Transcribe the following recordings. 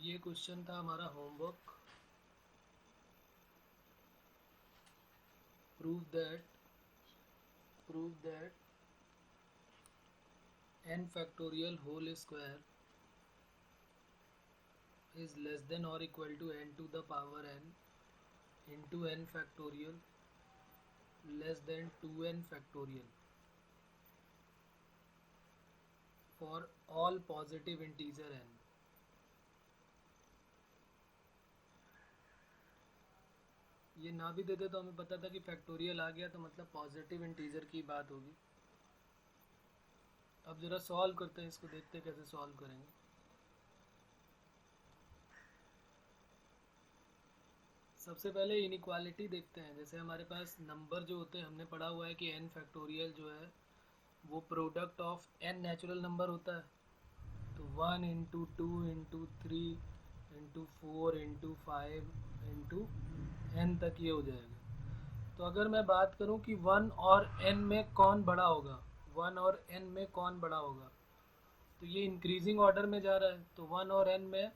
ये क्वेश्चन था हमारा homework. Prove that n factorial whole square is less than or equal to n to the power n into n factorial less than 2n factorial for all positive integer n। ये ना भी देते तो हमें पता था कि फैक्टोरियल आ गया तो मतलब पॉजिटिव इंटीजर की बात होगी। अब जरा सॉल्व करते हैं इसको, देखते हैं कैसे सॉल्व करेंगे। सबसे पहले इनइक्वालिटी देखते हैं। जैसे हमारे पास नंबर जो होते हैं, हमने पढ़ा हुआ है कि n फैक्टोरियल जो है वो product of n natural number होता है। तो 1 into 2 into 3 into 4 into 5 into n तक ये हो जाएगा। तो अगर मैं बात करूं कि 1 और n में कौन बड़ा होगा, 1 और n में कौन बड़ा होगा, तो ये इंक्रीजिंग ऑर्डर में जा रहा है। तो 1 और n में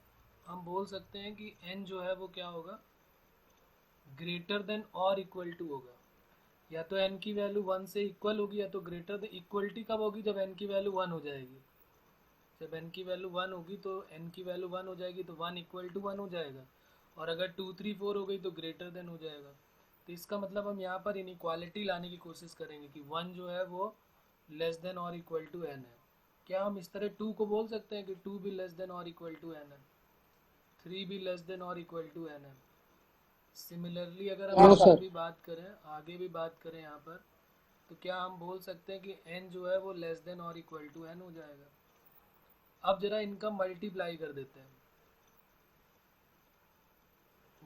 हम बोल सकते हैं कि n जो है वो क्या होगा, ग्रेटर देन और इक्वल टू होगा। या तो n की वैल्यू 1 से इक्वल होगी, या तो ग्रेटर देन। इक्वलिटी कब होगी, जब n की वैल्यू 1 हो जाएगी। जब n की वैल्यू 1 होगी तो n की वैल्यू 1 हो जाएगी तो 1 इक्वल टू 1 हो जाएगा। और अगर 2 3 4 हो गई तो ग्रेटर देन हो जाएगा। तो इसका मतलब हम यहाँ पर इनइक्वालिटी लाने की कोशिश करेंगे कि 1 जो है वो लेस देन और इक्वल टू n है। क्या हम इस तरह 2 को बोल सकते हैं कि 2 भी लेस देन और इक्वल टू n है, 3 भी लेस देन और इक्वल टू n है। सिमिलरली अगर हम आगे भी बात करें यहाँ पर, तो क्या हम बोल सकते हैं कि n जो है वो लेस देन और इक्वल टू n हो जाएगा। अब जरा इनका मल्टीप्लाई कर देते हैं।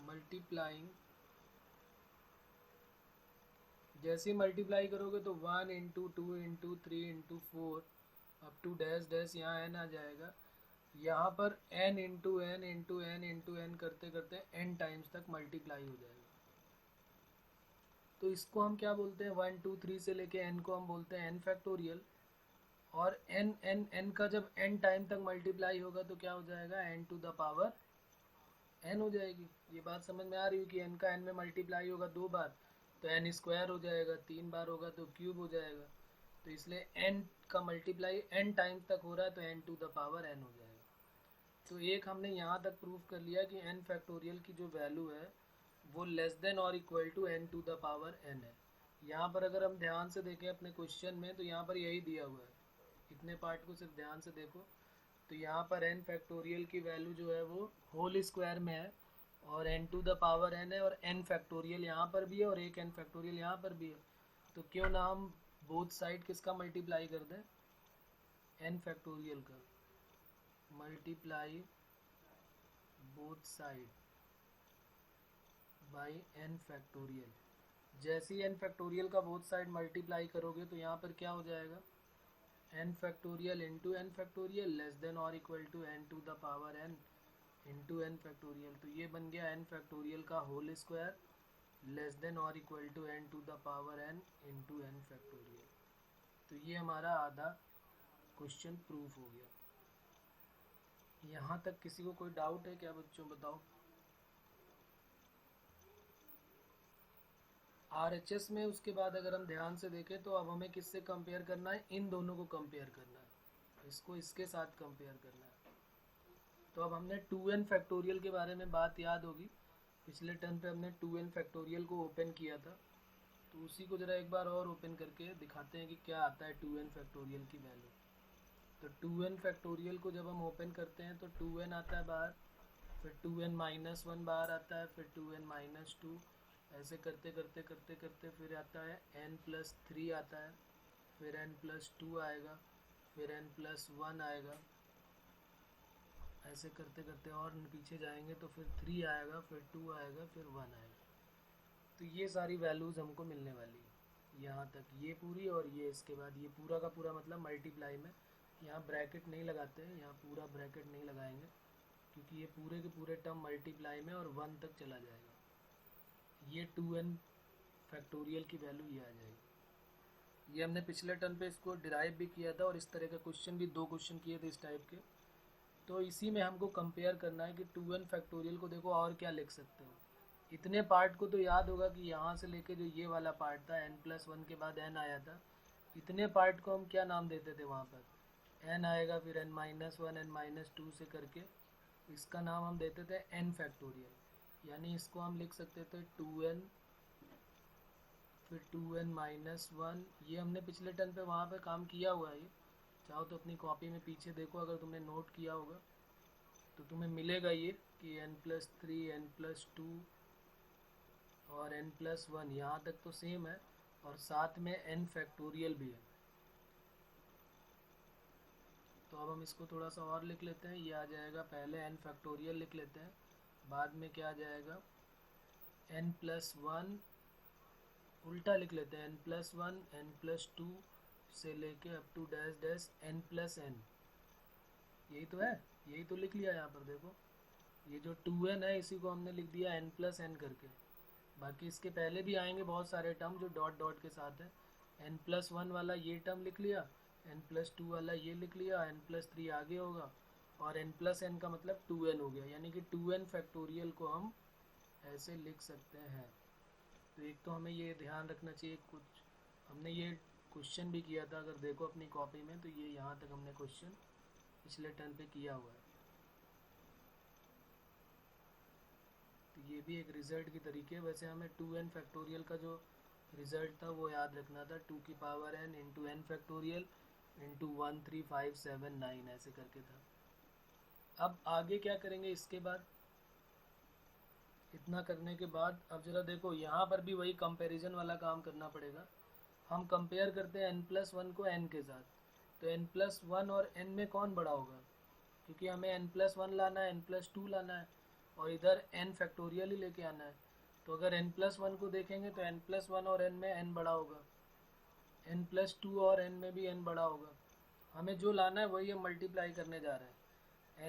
मल्टीप्लाइंग, जैसे ही मल्टीप्लाई करोगे तो 1 into 2 into 3 into 4 up to dash dash, यहाँ n आ जाएगा। यहाँ पर n into n into n into n करते करते n टाइम्स तक मल्टीप्लाई हो जाएगा। तो इसको हम क्या बोलते हैं, 1 2 3 से लेके n को हम बोलते हैं n फैक्टोरियल। और n n n का जब n टाइम तक मल्टीप्लाई होगा तो क्या हो जाएगा, n to the power n हो जाएगी। ये बात समझ में आ रही है कि n का n में मल्टीप्लाई होगा 2 बार तो n स्क्वायर हो जाएगा, 3 बार होगा तो क्यूब हो जाएगा। तो इसलिए n का मल्टीप्लाई n टाइम्स तक हो रहा है तो n to the power n हो जाएगा। तो एक हमने यहाँ तक प्रूव कर लिया कि n फैक्टोरियल की जो वैल्यू है वो लेस देन और equal to n to the power n है। यहाँ पर अगर हम ध्यान से देखें अपने क्वेश्चन में, तो यहाँ पर यही दिया हुआ है। इतने पार्ट को सिर्फ ध्यान से देखो। तो यहाँ पर n फैक्टोरियल की वैल्यू जो है वो होल स्क्वायर में है और n to the power n है, और n फैक्टोरियल यहाँ पर भी है और एक n फैक्टोरियल यहाँ पर भी है। तो क्यों ना हम बोथ साइड किसका मल्टीप्लाई कर दें, n फैक्टोरियल का। Multiply both side by n factorial. जैसे ही n फैक्टोरियल का बोथ साइड मल्टीप्लाई करोगे तो यहाँ पर क्या हो जाएगा, n factorial into n factorial less than और equal to n to the power n into n factorial. तो ये बन गया n फैक्टोरियल का होल स्क्वायर लेस देन और equal to n to the power n into n factorial. तो ये हमारा आधा क्वेश्चन प्रूफ हो गया। यहाँ तक किसी को कोई डाउट है क्या बच्चों, बताओ। RHS में उसके बाद अगर हम ध्यान से देखें तो अब हमें किससे कंपेयर करना है, इन दोनों को कंपेयर करना है, इसको इसके साथ कंपेयर करना है। तो अब हमने 2n फैक्टोरियल के बारे में बात याद होगी, पिछले टर्म पे हमने 2n फैक्टोरियल को ओपन किया था। तो उसी को ज़रा एक बार और ओपन करके दिखाते हैं कि क्या आता है 2n फैक्टोरियल की वैल्यू। तो 2n फैक्टोरियल को जब हम ओपन करते हैं तो 2n आता है बाहर, फिर 2n माइनस 1 बाहर आता है, फिर 2n माइनस 2, ऐसे करते करते करते करते फिर आता है n प्लस 3 आता है, फिर n प्लस 2 आएगा, फिर n प्लस 1 आएगा। ऐसे करते करते और पीछे जाएंगे तो फिर 3 आएगा, फिर 2 आएगा, फिर 1 आएगा। तो ये सारी वैल्यूज़ हमको मिलने वाली है यहाँ तक, ये पूरी और ये इसके बाद ये पूरा का पूरा, मतलब मल्टीप्लाई में यहाँ ब्रैकेट नहीं लगाते हैं, यहाँ पूरा ब्रैकेट नहीं लगाएंगे क्योंकि ये पूरे के पूरे टर्म मल्टीप्लाई में और 1 तक चला जाएगा। ये 2n फैक्टोरियल की वैल्यू ये आ जाएगी। ये हमने पिछले टर्म पे इसको डिराइव भी किया था और इस तरह का क्वेश्चन भी 2 क्वेश्चन किए थे इस टाइप के। तो इसी में हमको कंपेयर करना है कि 2n फैक्टोरियल को देखो और क्या लिख सकते हो। इतने पार्ट को तो याद होगा कि यहाँ से लेके जो ये वाला पार्ट था n+1 के बाद n आया था, इतने पार्ट को हम क्या नाम देते थे वहाँ पर, n आएगा फिर n-1 n-2 से करके, इसका नाम हम देते थे n फैक्टोरियल। यानी इसको हम लिख सकते थे 2n फिर 2n-1। ये हमने पिछले टर्म पे वहाँ पे काम किया हुआ है। ये चाहो तो अपनी कॉपी में पीछे देखो, अगर तुमने नोट किया होगा तो तुम्हें मिलेगा ये कि n+3 n+2 और n+1 यहाँ तक तो सेम है, और साथ में n फैक्टोरियल भी है। तो अब हम इसको थोड़ा सा और लिख लेते हैं। ये आ जाएगा, पहले n फैक्टोरियल लिख लेते हैं, बाद में क्या आ जाएगा n+1, उल्टा लिख लेते हैं n+1 n+2 से लेके up to dash dash n+n। यही तो है, यही तो लिख लिया यहाँ पर देखो। ये जो 2n है इसी को हमने लिख दिया n+n करके। बाकी इसके पहले भी आएंगे बहुत सारे टर्म जो डॉट डॉट के साथ है। n+1 वाला ये टर्म लिख लिया, n+2 वाला ये लिख लिया, n+3 आगे होगा, और n+n का मतलब 2n हो गया। यानी कि 2n फैक्टोरियल को हम ऐसे लिख सकते हैं। तो एक तो हमें ये ध्यान रखना चाहिए, कुछ हमने ये क्वेश्चन भी किया था, अगर देखो अपनी कॉपी में तो ये यहाँ तक हमने क्वेश्चन पिछले टर्म पे किया हुआ है। तो ये भी एक रिज़ल्ट की तरीके। वैसे हमें 2n फैक्टोरियल का जो रिज़ल्ट था वो याद रखना था, 2 की power n into n factorial into 13579 ऐसे करके था। अब आगे क्या करेंगे इसके बाद, इतना करने के बाद अब ज़रा देखो यहाँ पर भी वही कंपैरिजन वाला काम करना पड़ेगा। हम कंपेयर करते हैं n+1 को n के साथ, तो n+1 और n में कौन बड़ा होगा, क्योंकि हमें n+1 लाना है, n+2 लाना है, और इधर n फैक्टोरियल ही लेके आना है। तो अगर n+1 को देखेंगे तो n+1 और n में n बड़ा होगा, n+2 और n में भी n बड़ा होगा। हमें जो लाना है वही हम मल्टीप्लाई करने जा रहे हैं,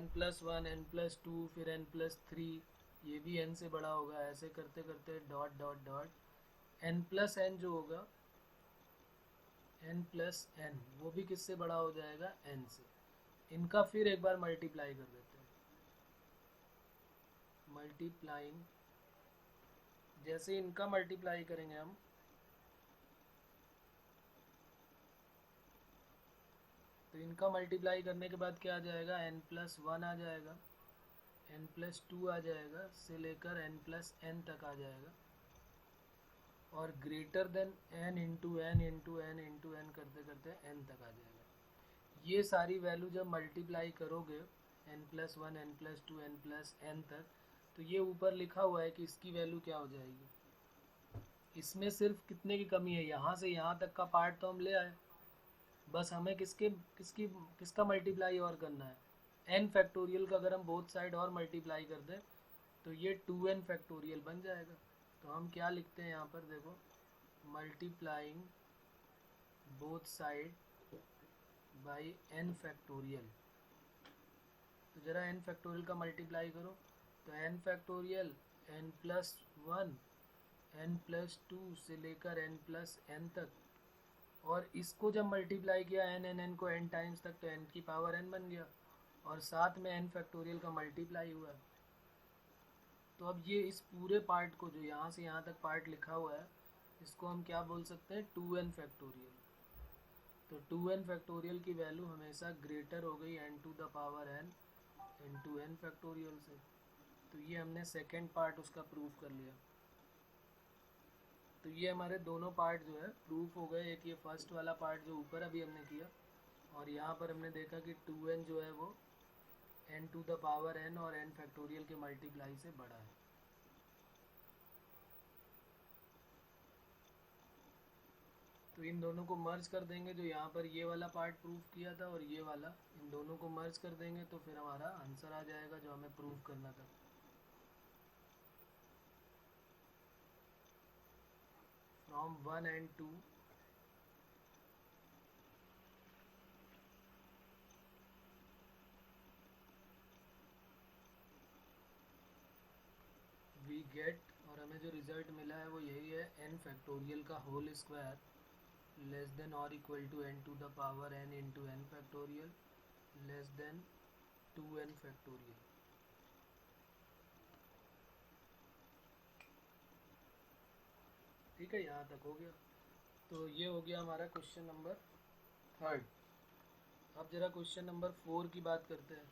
n+1 n+2 फिर n+3, ये भी n से बड़ा होगा। ऐसे करते करते डॉट डॉट डॉट n+n जो होगा n+n वो भी किससे बड़ा हो जाएगा, n से। इनका फिर एक बार मल्टीप्लाई कर देते हैं। मल्टीप्लाइंग, जैसे इनका मल्टीप्लाई करेंगे हम, तो इनका मल्टीप्लाई करने के बाद क्या आ जाएगा, n+1 आ जाएगा, n+2 आ जाएगा, से लेकर n+n तक आ जाएगा, और greater than n into n into n into n करते करते n तक आ जाएगा। ये सारी वैल्यू जब मल्टीप्लाई करोगे n+1 n+2 n+n तक, तो ये ऊपर लिखा हुआ है कि इसकी वैल्यू क्या हो जाएगी। इसमें सिर्फ कितने की कमी है, यहाँ से यहाँ तक का पार्ट तो हम ले आए, बस हमें किसका मल्टीप्लाई और करना है, n फैक्टोरियल का। अगर हम बोथ साइड और मल्टीप्लाई कर दें तो ये 2n फैक्टोरियल बन जाएगा। तो हम क्या लिखते हैं यहाँ पर देखो, multiplying both side by n factorial. तो ज़रा n फैक्टोरियल का मल्टीप्लाई करो, तो n फैक्टोरियल n+1 n+2 से लेकर n+n तक, और इसको जब मल्टीप्लाई किया n को n टाइम्स तक, तो n की पावर n बन गया, और साथ में n फैक्टोरियल का मल्टीप्लाई हुआ है। तो अब ये इस पूरे पार्ट को जो यहाँ से यहाँ तक पार्ट लिखा हुआ है, इसको हम क्या बोल सकते हैं, 2n फैक्टोरियल। तो 2n फैक्टोरियल की वैल्यू हमेशा ग्रेटर हो गई n to the power n into n factorial से। तो ये हमने सेकेंड पार्ट उसका प्रूफ कर लिया। तो ये हमारे दोनों पार्ट जो है प्रूफ हो गए। एक ये फर्स्ट वाला पार्ट जो ऊपर अभी हमने किया, और यहाँ पर हमने देखा कि 2n जो है वो n to the power n और n फैक्टोरियल के मल्टीप्लाई से बड़ा है। तो इन दोनों को मर्ज कर देंगे, जो यहाँ पर ये वाला पार्ट प्रूफ किया था और ये वाला, इन दोनों को मर्ज कर देंगे तो फिर हमारा आंसर आ जाएगा जो हमें प्रूफ करना था। फ्रॉम 1 and 2 वी गेट, और हमें जो रिजल्ट मिला है वो यही है, n फैक्टोरियल का होल स्क्वायर लेस देन और equal to n to the power n into n factorial less than 2n factorial. ठीक है, यहाँ तक हो गया। तो ये हो गया हमारा क्वेश्चन नंबर 3। अब जरा क्वेश्चन नंबर 4 की बात करते हैं।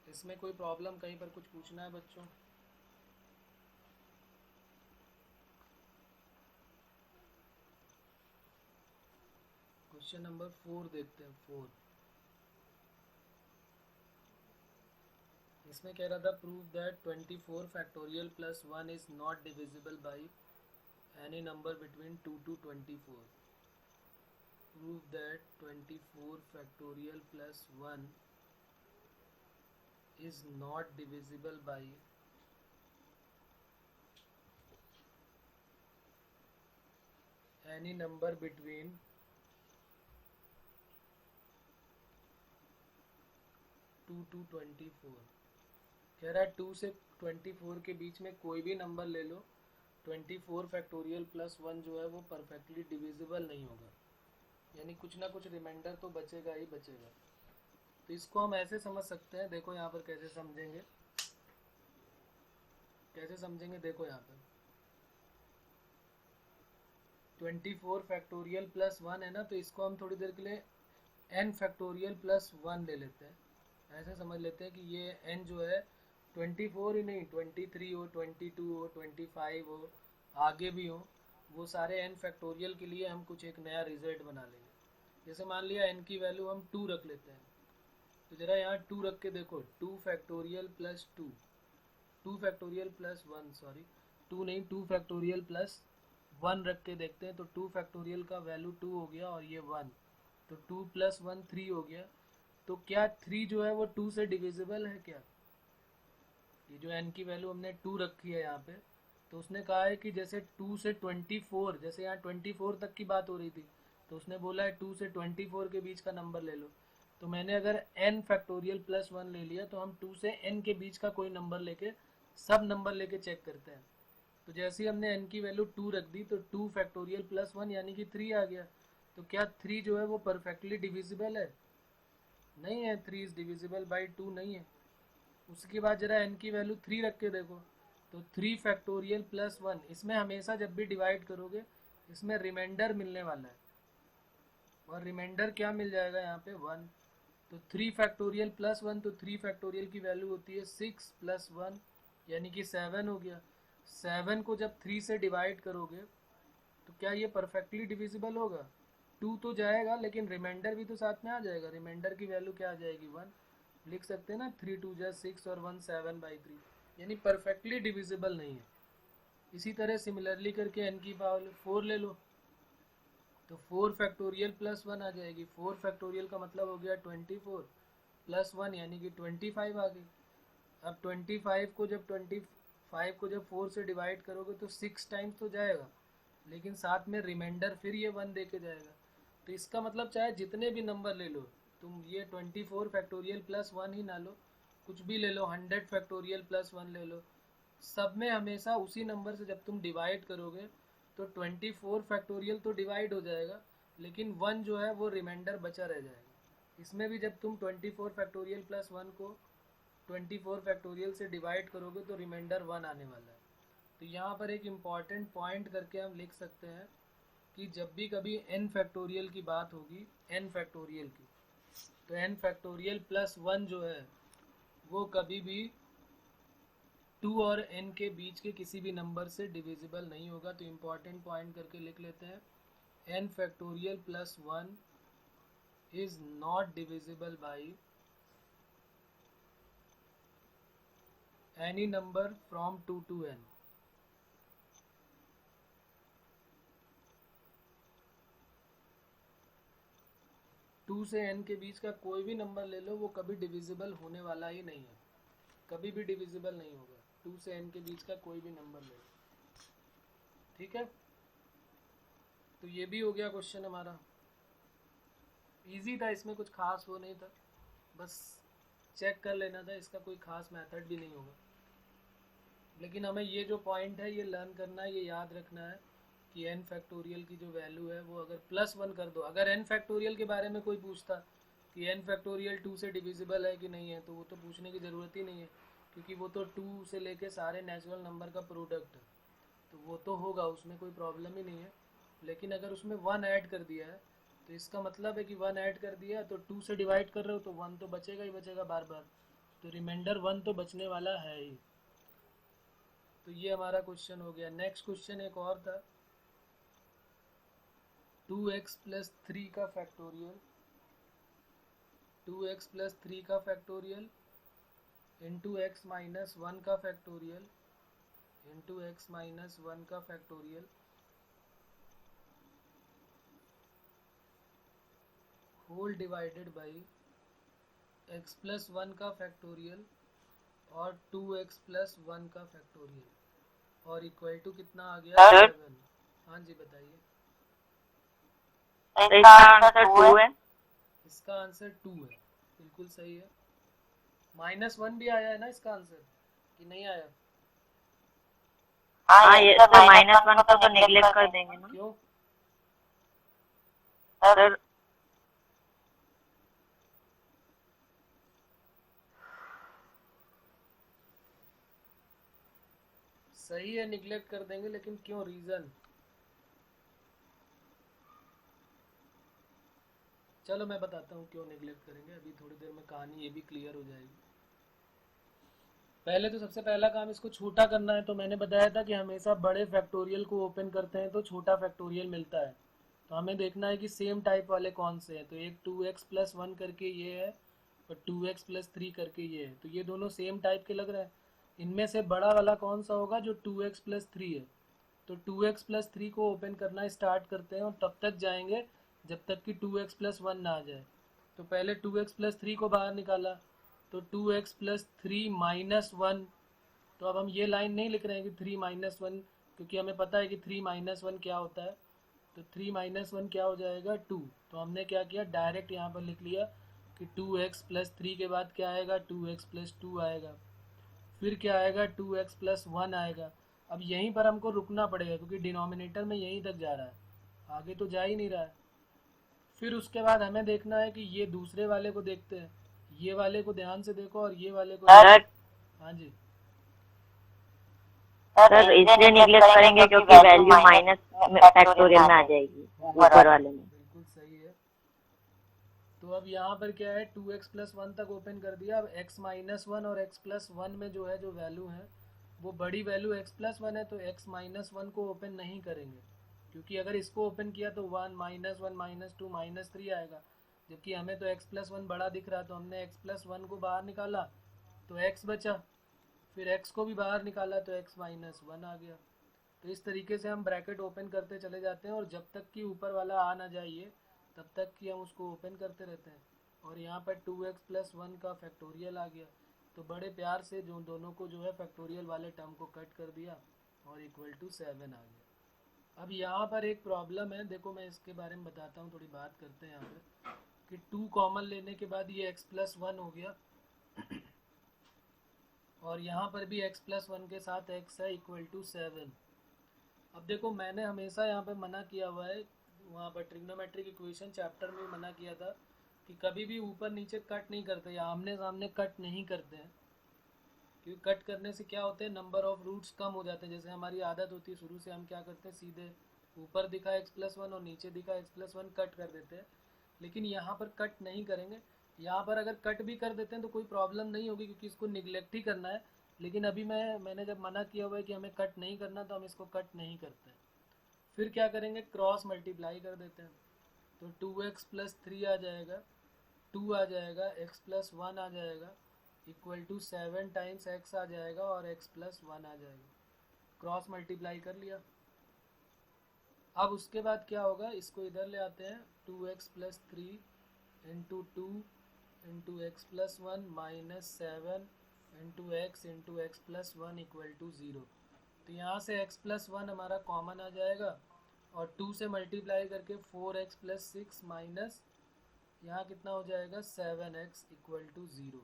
इसमें कोई प्रॉब्लम, कहीं पर कुछ पूछना है बच्चों? क्वेश्चन नंबर 4 देखते हैं। 4 इसमें कह रहा था prove that 24 factorial plus 1 is not divisible by any number between 2 to 24। Prove that 24 factorial plus 1 is not divisible by any number between 2 to 24। कह रहा है 2 से 24 के बीच में कोई भी नंबर ले लो, 24 फैक्टोरियल प्लस 1 जो है वो परफेक्टली डिविजिबल नहीं होगा, यानी कुछ ना कुछ रिमाइंडर तो बचेगा ही बचेगा। तो इसको हम ऐसे समझ सकते हैं, देखो यहाँ पर कैसे समझेंगे, देखो यहाँ पर 24 फैक्टोरियल प्लस 1 है ना, तो इसको हम थोड़ी देर के लिए n फैक्टोरियल प्लस 1 ले लेते हैं। ऐसे समझ लेते हैं कि ये n जो है 24 ही नहीं, 23 हो, 22 हो, 25 हो, आगे भी हो, वो सारे n फैक्टोरियल के लिए हम कुछ एक नया रिजल्ट बना लेंगे। जैसे मान लिया n की वैल्यू हम 2 रख लेते हैं, तो जरा यहाँ 2 रख के देखो, 2 factorial plus 2, 2 factorial plus 1, sorry 2 नहीं, 2 फैक्टोरियल प्लस 1 रख के देखते हैं। तो 2 फैक्टोरियल का वैल्यू 2 हो गया और ये 1, तो 2 प्लस 1 3 हो गया। तो क्या 3 जो है वो 2 से डिविजिबल है क्या? ये जो n की वैल्यू हमने 2 रखी है यहाँ पे, तो उसने कहा है कि जैसे 2 से 24, जैसे यहाँ 24 तक की बात हो रही थी, तो उसने बोला है 2 से 24 के बीच का नंबर ले लो। तो मैंने अगर n फैक्टोरियल प्लस 1 ले लिया, तो हम 2 से n के बीच का कोई नंबर लेके, सब नंबर लेके चेक करते हैं। तो जैसे ही हमने n की वैल्यू 2 रख दी, तो 2 फैक्टोरियल प्लस 1 यानी कि 3 आ गया। तो क्या 3 जो है वो परफेक्टली डिविजिबल है? नहीं है, 3 इज डिविजिबल बाई 2 नहीं है। उसके बाद जरा n की वैल्यू 3 रख के देखो, तो 3 फैक्टोरियल प्लस 1, इसमें हमेशा जब भी डिवाइड करोगे इसमें रिमाइंडर मिलने वाला है, और रिमाइंडर क्या मिल जाएगा यहाँ पे 1। तो 3 फैक्टोरियल प्लस 1, तो 3 फैक्टोरियल की वैल्यू होती है 6 प्लस 1 यानी कि 7 हो गया। 7 को जब 3 से डिवाइड करोगे तो क्या ये परफेक्टली डिविजिबल होगा? 2 तो जाएगा, लेकिन रिमाइंडर भी तो साथ में आ जाएगा। रिमाइंडर की वैल्यू क्या आ जाएगी? 1। लिख सकते हैं ना, 3 2 जा 6 और 1 7/3, यानी परफेक्टली डिविजिबल नहीं है। इसी तरह सिमिलरली करके n की पावर 4 ले लो, तो 4 फैक्टोरियल प्लस 1 आ जाएगी। 4 फैक्टोरियल का मतलब हो गया 24 प्लस 1 यानी कि 25 आ गई। अब 25 को जब 4 से डिवाइड करोगे तो 6 टाइम्स तो जाएगा, लेकिन साथ में रिमाइंडर फिर ये 1 दे के जाएगा। तो इसका मतलब चाहे जितने भी नंबर ले लो तुम, ये 24 फैक्टोरियल प्लस 1 ही ना लो, कुछ भी ले लो, 100 फैक्टोरियल प्लस 1 ले लो, सब में हमेशा उसी नंबर से जब तुम डिवाइड करोगे तो 24 फैक्टोरियल तो डिवाइड हो जाएगा, लेकिन 1 जो है वो रिमाइंडर बचा रह जाएगा। इसमें भी जब तुम 24 फैक्टोरियल प्लस 1 को 24 फैक्टोरियल से डिवाइड करोगे तो रिमाइंडर 1 आने वाला है। तो यहाँ पर एक इम्पॉर्टेंट पॉइंट करके हम लिख सकते हैं कि जब भी कभी n फैक्टोरियल की बात होगी, n फैक्टोरियल की, तो n फैक्टोरियल प्लस 1 जो है वो कभी भी 2 और n के बीच के किसी भी नंबर से डिविजिबल नहीं होगा। तो इम्पॉर्टेंट पॉइंट करके लिख लेते हैं, n factorial plus 1 is not divisible by any number from 2 to n। Two से n के बीच का कोई भी नंबर ले लो, वो कभी डिविजिबल होने वाला ही नहीं है, कभी भी डिविजिबल नहीं होगा। 2 से n के बीच का कोई भी नंबर ले लो, ठीक है। तो ये भी हो गया क्वेश्चन हमारा, इजी था, इसमें कुछ खास वो नहीं था, बस चेक कर लेना था, इसका कोई खास मेथड भी नहीं होगा। लेकिन हमें ये जो पॉइंट है ये लर्न करना है, ये याद रखना है कि n फैक्टोरियल की जो वैल्यू है वो अगर प्लस 1 कर दो, अगर n फैक्टोरियल के बारे में कोई पूछता कि n फैक्टोरियल 2 से डिविजिबल है कि नहीं है, तो वो तो पूछने की ज़रूरत ही नहीं है, क्योंकि वो तो 2 से लेके सारे नेचुरल नंबर का प्रोडक्ट है, तो वो तो होगा, उसमें कोई प्रॉब्लम ही नहीं है। लेकिन अगर उसमें 1 ऐड कर दिया है, तो इसका मतलब है कि 1 ऐड कर दिया तो 2 से डिवाइड कर रहे हो तो 1 तो बचेगा ही बचेगा बार बार, तो रिमाइंडर 1 तो बचने वाला है ही। तो ये हमारा क्वेश्चन हो गया। नेक्स्ट क्वेश्चन एक और था, 2x प्लस 3 का फैक्टोरियल, 2x प्लस 3 का फैक्टोरियल इंटू एक्स माइनस 1 का फैक्टोरियल इंटू एक्स माइनस 1 का factorial whole divided by x plus 1 का फैक्टोरियल और 2x प्लस 1 का फैक्टोरियल और इक्वल टू कितना आ गया, 7। हाँ जी बताइए। इसका आंसर 2 है। इसका आंसर 2 है, बिल्कुल सही है। -1 भी आया है ना इसका आंसर, कि नहीं आया? हाँ ये सर -1 को तो नेग्लेक्ट कर देंगे ना क्यों? सर। सही है, निगलेक्ट कर देंगे, लेकिन क्यों, रीज़न? चलो मैं बताता हूँ क्यों निगलेक्ट करेंगे, अभी थोड़ी देर में कहानी ये भी क्लियर हो जाएगी। पहले तो सबसे पहला काम इसको छोटा करना है, तो मैंने बताया था कि हमेशा बड़े फैक्टोरियल को ओपन करते हैं तो छोटा फैक्टोरियल मिलता है। तो हमें देखना है कि सेम टाइप वाले कौन से हैं, तो एक 2x प्लस 1 करके ये है और 2x प्लस 3 करके ये है, तो ये दोनों सेम टाइप के लग रहे हैं। इनमें से बड़ा वाला कौन सा होगा, जो 2x प्लस 3 है। तो 2x प्लस 3 को ओपन करना स्टार्ट करते हैं और तब तक जाएंगे जब तक कि 2x प्लस 1 ना आ जाए। तो पहले 2x प्लस 3 को बाहर निकाला, तो 2x प्लस 3 माइनस 1। तो अब हम ये लाइन नहीं लिख रहे हैं कि 3 माइनस 1, क्योंकि हमें पता है कि 3 माइनस 1 क्या होता है। तो 3 माइनस 1 क्या हो जाएगा, 2। तो हमने क्या किया, डायरेक्ट यहाँ पर लिख लिया कि 2x प्लस 3 के बाद क्या आएगा, 2x प्लस 2 आएगा, फिर क्या आएगा, 2x प्लस 1 आएगा। अब यहीं पर हमको रुकना पड़ेगा क्योंकि डिनोमिनेटर में यहीं तक जा रहा है, आगे तो जा ही नहीं रहा है। फिर उसके बाद हमें देखना है कि ये दूसरे वाले को देखते हैं, ये वाले को ध्यान से देखो और ये वाले को सर हाँ जी। सर इसलिए नेग्लेक्ट करेंगे क्योंकि वैल्यू माइनस फैक्टोरियल में आ जाएगी ऊपर वाले में। बिल्कुल सही है। तो अब यहाँ पर क्या है, 2x प्लस 1 तक ओपन कर दिया। अब x माइनस 1 और x प्लस 1 में जो है, जो वैल्यू है वो बड़ी वैल्यू x प्लस 1 है, तो x माइनस 1 को ओपन नहीं करेंगे, क्योंकि अगर इसको ओपन किया तो 1 माइनस 1 माइनस 2 माइनस 3 आएगा, जबकि हमें तो x प्लस 1 बड़ा दिख रहा है, तो हमने x प्लस 1 को बाहर निकाला तो x बचा, फिर x को भी बाहर निकाला तो x माइनस 1 आ गया। तो इस तरीके से हम ब्रैकेट ओपन करते चले जाते हैं और जब तक कि ऊपर वाला आ ना जाइए तब तक कि हम उसको ओपन करते रहते हैं। और यहाँ पर 2x प्लस 1 का फैक्टोरियल आ गया, तो बड़े प्यार से जो दोनों को जो है फैक्टोरियल वाले टर्म को कट कर दिया और इक्वल टू 7 आ गया। अब यहाँ पर एक प्रॉब्लम है, देखो मैं इसके बारे में बताता हूँ, थोड़ी बात करते हैं यहाँ पर कि 2 कॉमन लेने के बाद ये x प्लस 1 हो गया और यहाँ पर भी x प्लस 1 के साथ x है इक्वल टू 7। अब देखो मैंने हमेशा यहाँ पे मना किया हुआ है, वहाँ पर ट्रिग्नोमेट्रिक इक्वेशन चैप्टर में मना किया था कि कभी भी ऊपर नीचे कट नहीं करते या आमने सामने कट नहीं करते हैं, क्योंकि कट करने से क्या होते हैं, नंबर ऑफ रूट्स कम हो जाते हैं। जैसे हमारी आदत होती है शुरू से, हम क्या करते हैं, सीधे ऊपर दिखा एक्स प्लस 1 और नीचे दिखा एक्स प्लस 1 कट कर देते हैं, लेकिन यहाँ पर कट नहीं करेंगे। यहाँ पर अगर कट भी कर देते हैं तो कोई प्रॉब्लम नहीं होगी, क्योंकि इसको निगलेक्ट ही करना है। लेकिन अभी मैंने जब मना किया हुआ है कि हमें कट नहीं करना, तो हम इसको कट नहीं करते हैं। फिर क्या करेंगे, क्रॉस मल्टीप्लाई कर देते हैं, तो 2x प्लस 3 आ जाएगा, 2 आ जाएगा, x प्लस 1 आ जाएगा, इक्वल टू 7 टाइम्स x आ जाएगा और x प्लस 1 आ जाएगा। क्रॉस मल्टीप्लाई कर लिया। अब उसके बाद क्या होगा, इसको इधर ले आते हैं, 2x plus 3 into 2 into x plus 1 minus 7 into x plus 1 equal to 0। तो यहाँ से x प्लस 1 हमारा कॉमन आ जाएगा और 2 से मल्टीप्लाई करके 4x प्लस 6 माइनस यहाँ कितना हो जाएगा, 7x इक्वल टू 0।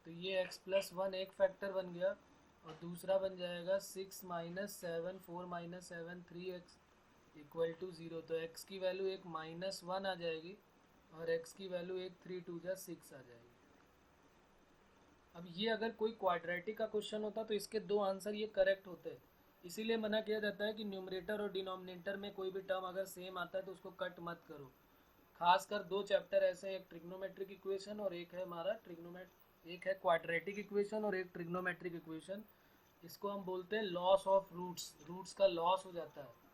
तो ये x प्लस 1 एक फैक्टर बन गया और दूसरा बन जाएगा 6 minus 7, 4 minus 7 3x equal to 0। तो x की वैल्यू एक -1 आ जाएगी और x की वैल्यू एक 3 2 जा 6 आ जाएगी। अब ये अगर कोई क्वाड्रेटिक का क्वेश्चन होता तो इसके दो आंसर ये करेक्ट होते, इसीलिए मना किया जाता है कि न्यूमरेटर और डिनोमिनेटर में कोई भी टर्म अगर सेम आता है तो उसको कट मत करो। खासकर दो चैप्टर ऐसे हैं, एक ट्रिग्नोमेट्रिक इक्वेशन और एक है हमारा एक है क्वाड्रेटिक इक्वेशन और एक ट्रिग्नोमेट्रिक इक्वेशन। इसको हम बोलते हैं लॉस ऑफ रूट्स, रूट्स का लॉस हो जाता है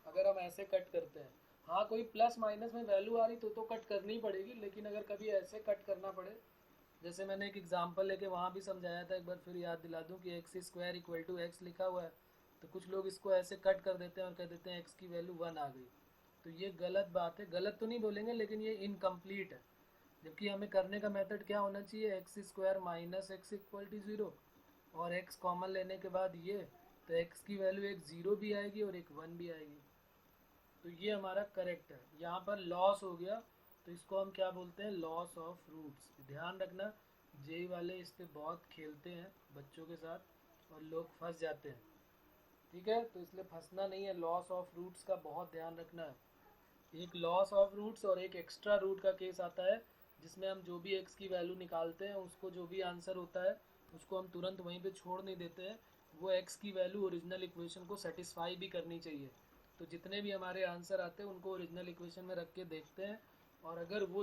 अगर हम ऐसे कट करते हैं। हाँ, कोई प्लस माइनस में वैल्यू आ रही तो कट करनी पड़ेगी, लेकिन अगर कभी ऐसे कट करना पड़े, जैसे मैंने एक एग्जांपल लेके वहाँ भी समझाया था, एक बार फिर याद दिला दूँ कि x square equal to x लिखा हुआ है, तो कुछ लोग इसको ऐसे कट कर देते हैं और कह देते हैं एक्स की वैल्यू 1 आ गई। तो ये गलत बात है, गलत तो नहीं बोलेंगे लेकिन ये इनकम्प्लीट है। जबकि हमें करने का मेथड क्या होना चाहिए, x square minus x equal to 0 और एक्स कॉमन लेने के बाद ये, तो एक्स की वैल्यू एक 0 भी आएगी और एक 1 भी आएगी। तो ये हमारा करेक्ट है। यहाँ पर लॉस हो गया तो इसको हम क्या बोलते हैं, लॉस ऑफ रूट्स। ध्यान रखना, जेई वाले इस पे बहुत खेलते हैं बच्चों के साथ और लोग फंस जाते हैं, ठीक है, तो इसलिए फंसना नहीं है। लॉस ऑफ रूट्स का बहुत ध्यान रखना है। एक लॉस ऑफ रूट्स और एक एक्स्ट्रा रूट का केस आता है, जिसमें हम जो भी एक्स की वैल्यू निकालते हैं उसको जो भी आंसर होता है उसको हम तुरंत वहीं पे छोड़ नहीं देते हैं, वो एक्स की वैल्यू ओरिजिनल इक्वेशन को सेटिस्फाई भी करनी चाहिए। तो जितने भी हमारे आंसर आते हैं उनको ओरिजिनल इक्वेशन में रख के देखते हैं, और अगर वो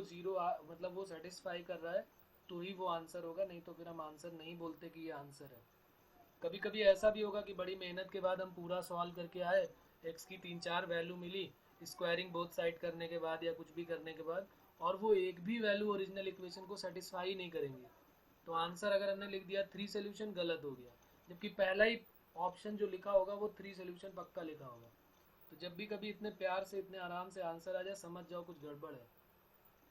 मतलब वो सेटिस्फाई कर रहा है तो ही वो आंसर होगा, नहीं तो फिर हम आंसर नहीं बोलते कि ये आंसर है। कभी कभी ऐसा भी होगा कि बड़ी मेहनत के बाद हम पूरा सॉल्व करके आए, एक्स की 3 4 वैल्यू मिली स्क्वायरिंग बोथ साइड करने के बाद या कुछ भी करने के बाद, और वो एक भी वैल्यू ओरिजिनल इक्वेशन को सेटिस्फाई नहीं करेंगे, तो आंसर अगर हमने लिख दिया 3 सोल्यूशन, गलत हो गया। जबकि पहला ही ऑप्शन जो लिखा होगा वो 3 सोल्यूशन पक्का लिखा होगा। तो जब भी कभी इतने प्यार से इतने आराम से आंसर आ जाए, समझ जाओ कुछ गड़बड़ है,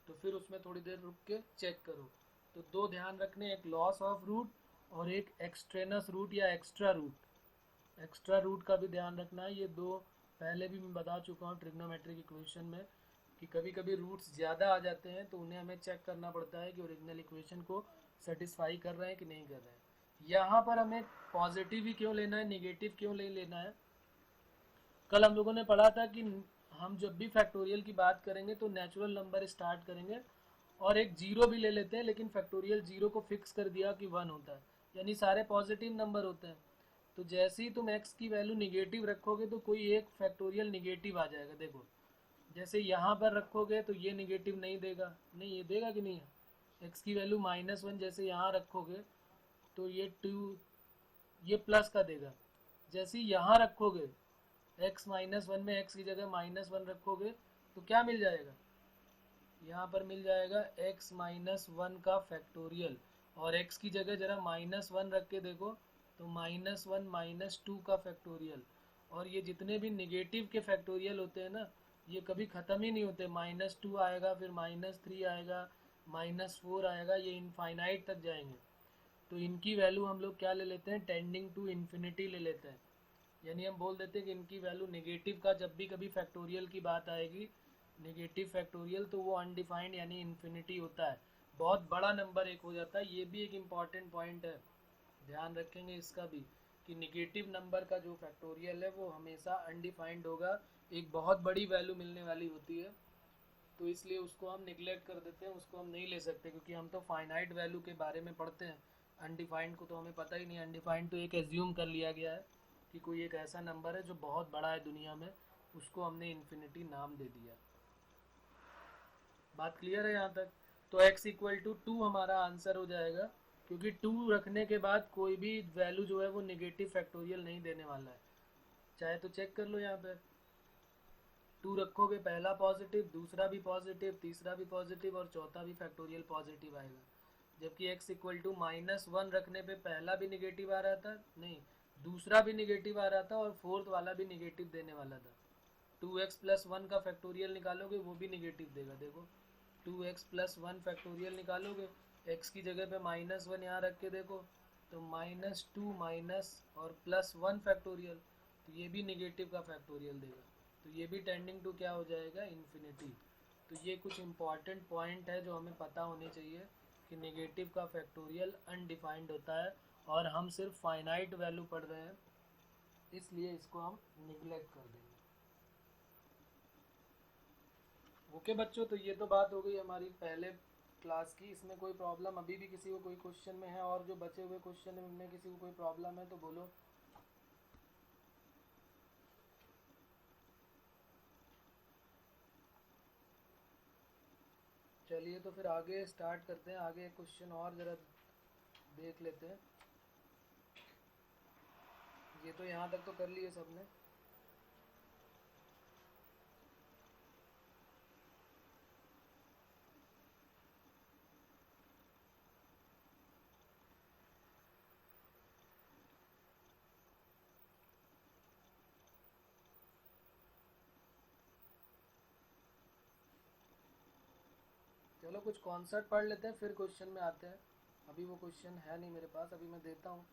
तो फिर उसमें थोड़ी देर रुक के चेक करो। तो दो ध्यान रखने, एक लॉस ऑफ रूट और एक एक्सट्रेनस रूट या एक्स्ट्रा रूट। एक्स्ट्रा रूट का भी ध्यान रखना है। ये दो पहले भी मैं बता चुका हूँ ट्रिग्नोमेट्रिक इक्वेशन में, कि कभी कभी रूट्स ज़्यादा आ जाते हैं तो उन्हें हमें चेक करना पड़ता है कि ओरिजिनल इक्वेशन को सेटिस्फाई कर रहे हैं कि नहीं कर रहे हैं। यहाँ पर हमें पॉजिटिव ही क्यों लेना है, निगेटिव क्यों नहीं लेना है। कल हम लोगों ने पढ़ा था कि हम जब भी फैक्टोरियल की बात करेंगे तो नेचुरल नंबर स्टार्ट करेंगे और एक जीरो भी ले लेते हैं, लेकिन फैक्टोरियल जीरो को फिक्स कर दिया कि 1 होता है, यानी सारे पॉजिटिव नंबर होते हैं। तो जैसे ही तुम x की वैल्यू निगेटिव रखोगे तो कोई एक फैक्टोरियल निगेटिव आ जाएगा। देखो, जैसे यहाँ पर रखोगे तो ये निगेटिव नहीं देगा, नहीं ये देगा कि नहीं है। x की वैल्यू -1 जैसे यहाँ रखोगे तो ये 2, ये प्लस का देगा। जैसे ही यहाँ रखोगे x -1 में x की जगह -1 रखोगे तो क्या मिल जाएगा, यहाँ पर मिल जाएगा x -1 का फैक्टोरियल, और x की जगह जरा -1 रख के देखो तो -1 -2 का फैक्टोरियल। और ये जितने भी निगेटिव के फैक्टोरियल होते हैं ना, ये कभी ख़त्म ही नहीं होते। -2 आएगा, फिर -3 आएगा, -4 आएगा, ये इनफाइनाइट तक जाएंगे। तो इनकी वैल्यू हम लोग क्या ले लेते हैं, टेंडिंग टू इन्फिनिटी ले लेते हैं। यानी हम बोल देते हैं कि इनकी वैल्यू नेगेटिव का जब भी कभी फैक्टोरियल की बात आएगी, नेगेटिव फैक्टोरियल, तो वो अनडिफाइंड यानी इन्फिनिटी होता है, बहुत बड़ा नंबर एक हो जाता है। ये भी एक इम्पॉर्टेंट पॉइंट है, ध्यान रखेंगे इसका भी, कि नेगेटिव नंबर का जो फैक्टोरियल है वो हमेशा अनडिफाइंड होगा, एक बहुत बड़ी वैल्यू मिलने वाली होती है। तो इसलिए उसको हम निगलेक्ट कर देते हैं, उसको हम नहीं ले सकते, क्योंकि हम तो फाइनाइट वैल्यू के बारे में पढ़ते हैं। अनडिफाइंड को तो हमें पता ही नहीं। अनडिफाइंड तो एक एज्यूम कर लिया गया है कि कोई एक ऐसा नंबर है जो बहुत बड़ा है दुनिया में, उसको हमने इन्फिनिटी नाम दे दिया। बात क्लियर है यहाँ तक। तो x इक्वल टू 2 हमारा आंसर हो जाएगा, क्योंकि 2 रखने के बाद कोई भी वैल्यू जो है वो नेगेटिव फैक्टोरियल नहीं देने वाला है। चाहे तो चेक कर लो, यहाँ पे 2 रखोगे, पहला पॉजिटिव, दूसरा भी पॉजिटिव, तीसरा भी पॉजिटिव और चौथा भी फैक्टोरियल पॉजिटिव आएगा। जबकि x इक्वल टू -1 रखने पे पहला भी निगेटिव आ रहा था, नहीं दूसरा भी निगेटिव आ रहा था और फोर्थ वाला भी निगेटिव देने वाला था। 2x प्लस 1 का फैक्टोरियल निकालोगे वो भी निगेटिव देगा। देखो 2x प्लस 1 फैक्टोरियल निकालोगे, x की जगह पे -1 यहाँ रख के देखो तो -2 माइनस और +1 फैक्टोरियल, तो ये भी निगेटिव का फैक्टोरियल देगा। तो ये भी टेंडिंग टू क्या हो जाएगा, इन्फिनिटी। तो ये कुछ इंपॉर्टेंट पॉइंट है जो हमें पता होने चाहिए कि नेगेटिव का फैक्टोरियल अनडिफाइंड होता है, और हम सिर्फ फाइनाइट वैल्यू पढ़ रहे हैं, इसलिए इसको हम निगलेक्ट कर देंगे। ओके बच्चों, तो ये तो बात हो गई हमारी पहले क्लास की। इसमें कोई प्रॉब्लम अभी भी किसी को कोई क्वेश्चन में है? और जो बचे हुए क्वेश्चन है उनमें किसी को कोई प्रॉब्लम है तो बोलो। चलिए तो फिर आगे स्टार्ट करते हैं। आगे क्वेश्चन और ज़रा देख लेते हैं। ये तो यहाँ तक तो कर लिए सबने। चलो कुछ कॉन्सेप्ट पढ़ लेते हैं फिर क्वेश्चन में आते हैं। अभी वो क्वेश्चन है नहीं मेरे पास, अभी मैं देता हूँ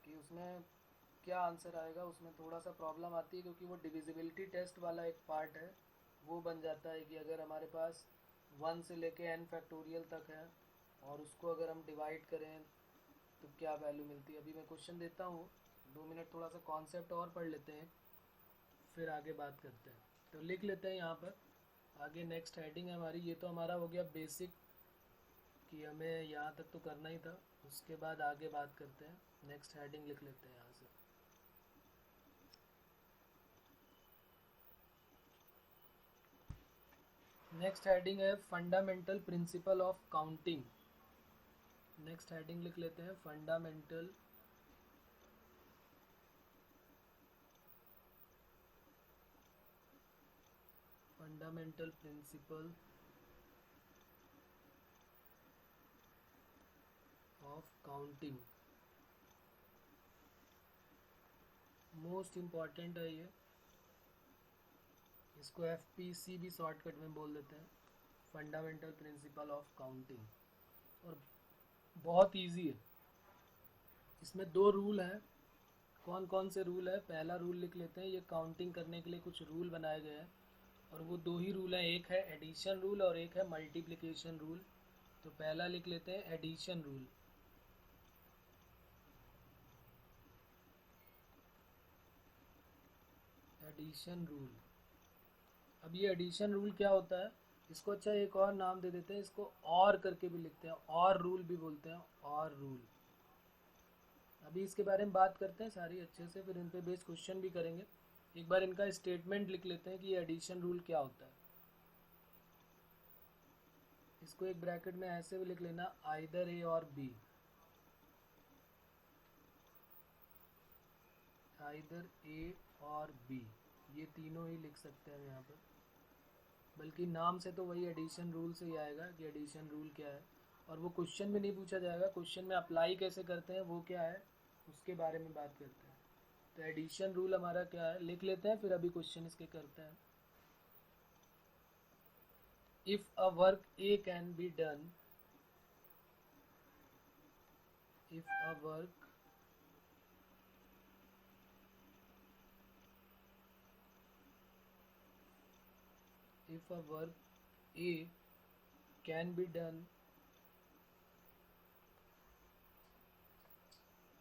कि उसमें क्या आंसर आएगा। उसमें थोड़ा सा प्रॉब्लम आती है क्योंकि वो डिविजिबिलिटी टेस्ट वाला एक पार्ट है। वो बन जाता है कि अगर हमारे पास 1 से लेके n फैक्टोरियल तक है और उसको अगर हम डिवाइड करें तो क्या वैल्यू मिलती है। अभी मैं क्वेश्चन देता हूँ, 2 मिनट थोड़ा सा कॉन्सेप्ट और पढ़ लेते हैं फिर आगे बात करते हैं। तो लिख लेते हैं यहाँ पर। आगे नेक्स्ट हेडिंग है हमारी। ये तो हमारा हो गया बेसिक कि हमें यहाँ तक तो करना ही था। उसके बाद आगे बात करते हैं। नेक्स्ट हेडिंग लिख लेते हैं यहाँ से। नेक्स्ट हेडिंग है fundamental principle of counting. Next heading लिख लेते हैं fundamental principle of counting. Most important है ये। इसको FPC भी शॉर्टकट में बोल देते हैं, फंडामेंटल प्रिंसिपल ऑफ काउंटिंग। और बहुत इजी है। इसमें 2 रूल हैं। कौन कौन से रूल है? पहला रूल लिख लेते हैं। ये काउंटिंग करने के लिए कुछ रूल बनाए गए हैं और वो 2 ही रूल हैं। एक है एडिशन रूल और एक है मल्टीप्लिकेशन रूल। तो पहला लिख लेते हैं एडिशन रूल। Addition rule. अब ये एडिशन रूल क्या होता है? इसको अच्छा एक और नाम दे देते हैं, इसको और करके भी लिखते हैं, और रूल भी बोलते हैं, और रूल। अभी इसके बारे में बात करते हैं सारी अच्छे से, फिर इन पे बेस्ड क्वेश्चन भी करेंगे। एक बार इनका स्टेटमेंट लिख लेते हैं कि ये एडिशन रूल क्या होता है। इसको एक ब्रैकेट में ऐसे भी लिख लेना, आइदर ए और बी। आइदर ए और बी, ये तीनों ही लिख सकते हैं यहाँ पर। बल्कि नाम से तो वही एडिशन रूल से ही आएगा कि एडिशन रूल क्या है। और वो क्वेश्चन में नहीं पूछा जाएगा, क्वेश्चन में अप्लाई कैसे करते हैं वो क्या है उसके बारे में बात करते हैं। तो एडिशन रूल हमारा क्या है लिख लेते हैं, फिर अभी क्वेश्चन इसके करते हैं। If a work A can be done, if a work if a work A can be done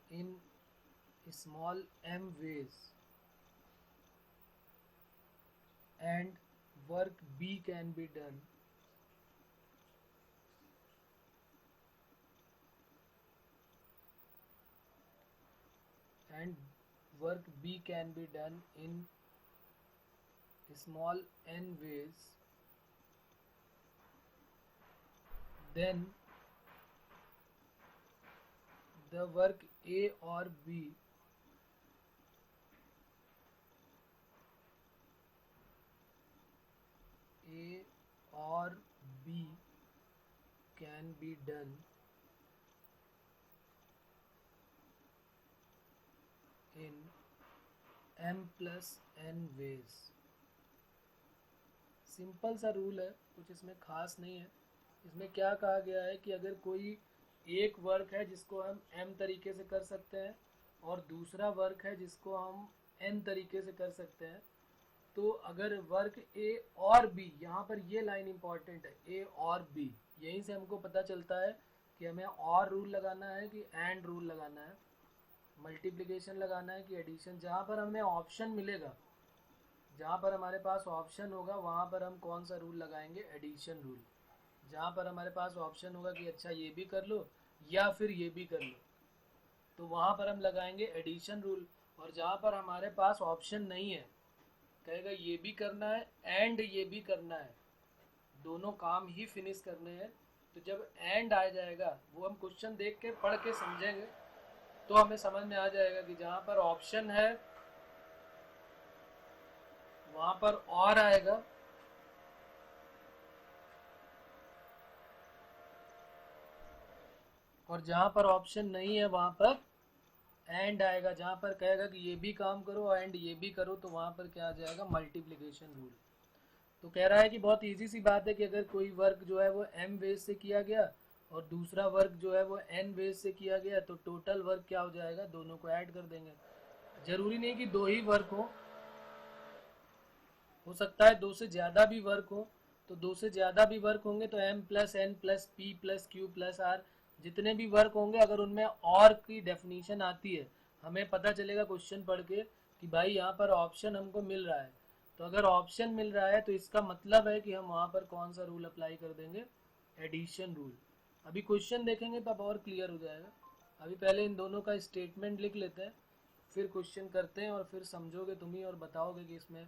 in small m ways and work B can be done and work B can be done in small n ways, then the work A or B can be done in m+n ways। Simple सा rule है, कुछ इसमें खास नहीं है। इसमें क्या कहा गया है कि अगर कोई एक वर्क है जिसको हम m तरीके से कर सकते हैं और दूसरा वर्क है जिसको हम n तरीके से कर सकते हैं, तो अगर वर्क A और B, यहाँ पर ये लाइन इंपॉर्टेंट है, A और B, यहीं से हमको पता चलता है कि हमें और रूल लगाना है कि एंड रूल लगाना है, मल्टीप्लिकेशन लगाना है कि एडिशन। जहाँ पर हमें ऑप्शन मिलेगा, जहाँ पर हमारे पास ऑप्शन होगा वहाँ पर हम कौन सा रूल लगाएंगे, एडिशन रूल। जहाँ पर हमारे पास ऑप्शन होगा कि अच्छा ये भी कर लो या फिर ये भी कर लो, तो वहाँ पर हम लगाएंगे एडिशन रूल। और जहाँ पर हमारे पास ऑप्शन नहीं है, कहेगा ये भी करना है एंड ये भी करना है, दोनों काम ही फिनिश करने हैं, तो जब एंड आ जाएगा वो हम क्वेश्चन देख के पढ़ के समझेंगे तो हमें समझ में आ जाएगा कि जहाँ पर ऑप्शन है वहाँ पर और आएगा, और जहाँ पर ऑप्शन नहीं है वहाँ पर एंड आएगा। जहाँ पर कहेगा कि ये भी काम करो एंड ये भी करो, तो वहाँ पर क्या आ जाएगा, मल्टीप्लिकेशन रूल। तो कह रहा है कि बहुत इजी सी बात है कि अगर कोई वर्क जो है वो m वेज से किया गया और दूसरा वर्क जो है वो n वेज से किया गया, तो टोटल वर्क क्या हो जाएगा, दोनों को ऐड कर देंगे। जरूरी नहीं कि दो ही वर्क हो सकता है दो से ज़्यादा भी वर्क हो। तो दो से ज़्यादा भी वर्क होंगे तो m plus n plus p plus q plus r, जितने भी वर्क होंगे अगर उनमें और की डेफिनेशन आती है, हमें पता चलेगा क्वेश्चन पढ़ के कि भाई यहाँ पर ऑप्शन हमको मिल रहा है। तो अगर ऑप्शन मिल रहा है तो इसका मतलब है कि हम वहाँ पर कौन सा रूल अप्लाई कर देंगे, एडिशन रूल। अभी क्वेश्चन देखेंगे तब और क्लियर हो जाएगा। अभी पहले इन दोनों का स्टेटमेंट लिख लेते हैं, फिर क्वेश्चन करते हैं और फिर समझोगे तुम ही और बताओगे कि इसमें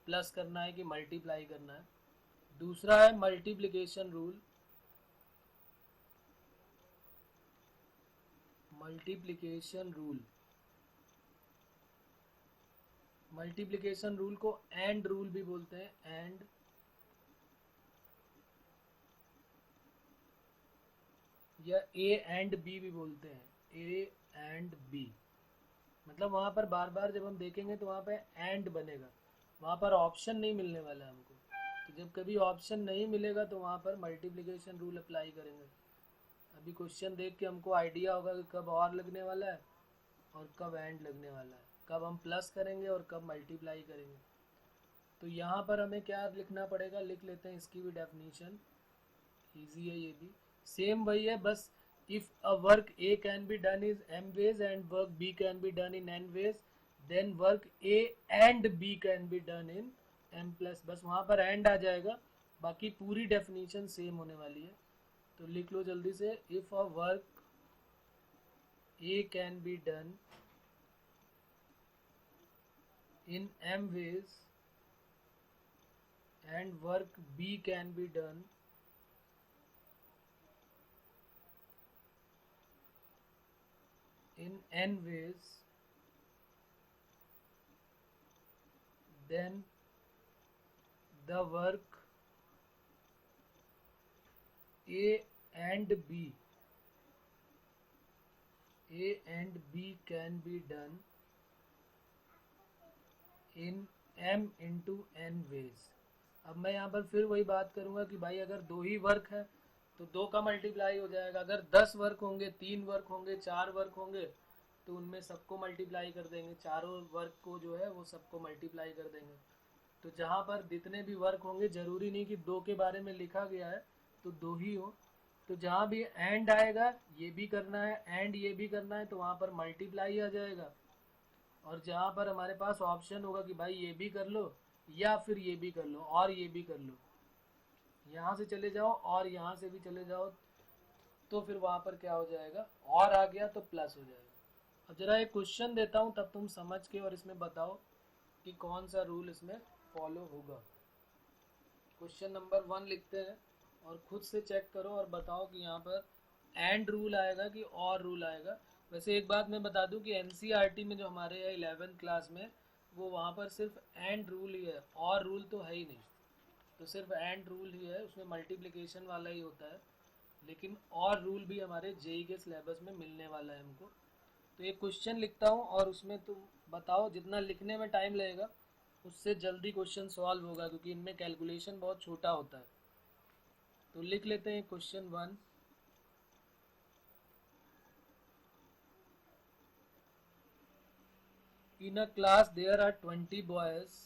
प्लस करना है कि मल्टीप्लाई करना है। दूसरा है multiplication rule. Multiplication rule, multiplication rule को एंड रूल भी बोलते हैं, एंड या ए एंड बी भी बोलते हैं, ए एंड बी। मतलब वहाँ पर बार बार जब हम देखेंगे तो वहाँ पे एंड बनेगा, वहाँ पर ऑप्शन नहीं मिलने वाला है हमको। तो जब कभी ऑप्शन नहीं मिलेगा तो वहाँ पर मल्टीप्लिकेशन रूल अप्लाई करेंगे। अभी क्वेश्चन देख के हमको आइडिया होगा कि कब और लगने वाला है और कब एंड लगने वाला है, कब हम प्लस करेंगे और कब मल्टीप्लाई करेंगे। तो यहाँ पर हमें क्या लिखना पड़ेगा, लिख लेते हैं इसकी भी डेफिनेशन, ईजी है ये भी, सेम वही है, बस if a work A can be done is m ways and work b can be done in n ways, then work a and b can be done in m plus, बस वहाँ पर and आ जाएगा, बाकी पूरी definition same होने वाली है। तो लिख लो जल्दी से, if a work a can be done in m ways and work b can be done in n ways, then the work A and B can be done in m into n ways। अब मैं यहाँ पर फिर वही बात करूँगा कि भाई अगर दो ही वर्क है तो दो का मल्टीप्लाई हो जाएगा, अगर 10 वर्क होंगे, 3 वर्क होंगे, 4 वर्क होंगे, तो उनमें सबको मल्टीप्लाई कर देंगे, चारों वर्क को जो है वो सबको मल्टीप्लाई कर देंगे। तो जहाँ पर जितने भी वर्क होंगे, ज़रूरी नहीं कि दो के बारे में लिखा गया है तो दो ही हो, तो जहाँ भी एंड आएगा ये भी करना है एंड ये भी करना है, तो वहाँ पर मल्टीप्लाई आ जाएगा। और जहाँ पर हमारे पास ऑप्शन होगा कि भाई ये भी कर लो या फिर ये भी कर लो और ये भी कर लो, यहाँ से चले जाओ और यहाँ से भी चले जाओ, तो फिर वहाँ पर क्या हो जाएगा, और आ गया तो प्लस हो जाएगा। अब जरा एक क्वेश्चन देता हूँ तब तुम समझ के और इसमें बताओ कि कौन सा रूल इसमें फॉलो होगा। क्वेश्चन नंबर 1 लिखते हैं और खुद से चेक करो और बताओ कि यहाँ पर एंड रूल आएगा कि और रूल आएगा। वैसे एक बात मैं बता दूं कि एनसीईआरटी में जो हमारे है 11th क्लास में, वो वहाँ पर सिर्फ एंड रूल ही है, और रूल तो है ही नहीं, तो सिर्फ एंड रूल ही है, उसमें मल्टीप्लिकेशन वाला ही होता है, लेकिन और रूल भी हमारे जेई के सिलेबस में मिलने वाला है हमको। तो एक क्वेश्चन लिखता हूँ और उसमें तुम बताओ, जितना लिखने में टाइम लगेगा उससे जल्दी क्वेश्चन सॉल्व होगा, क्योंकि इनमें कैलकुलेशन बहुत छोटा होता है। तो लिख लेते हैं question 1। In a class there are 20 boys.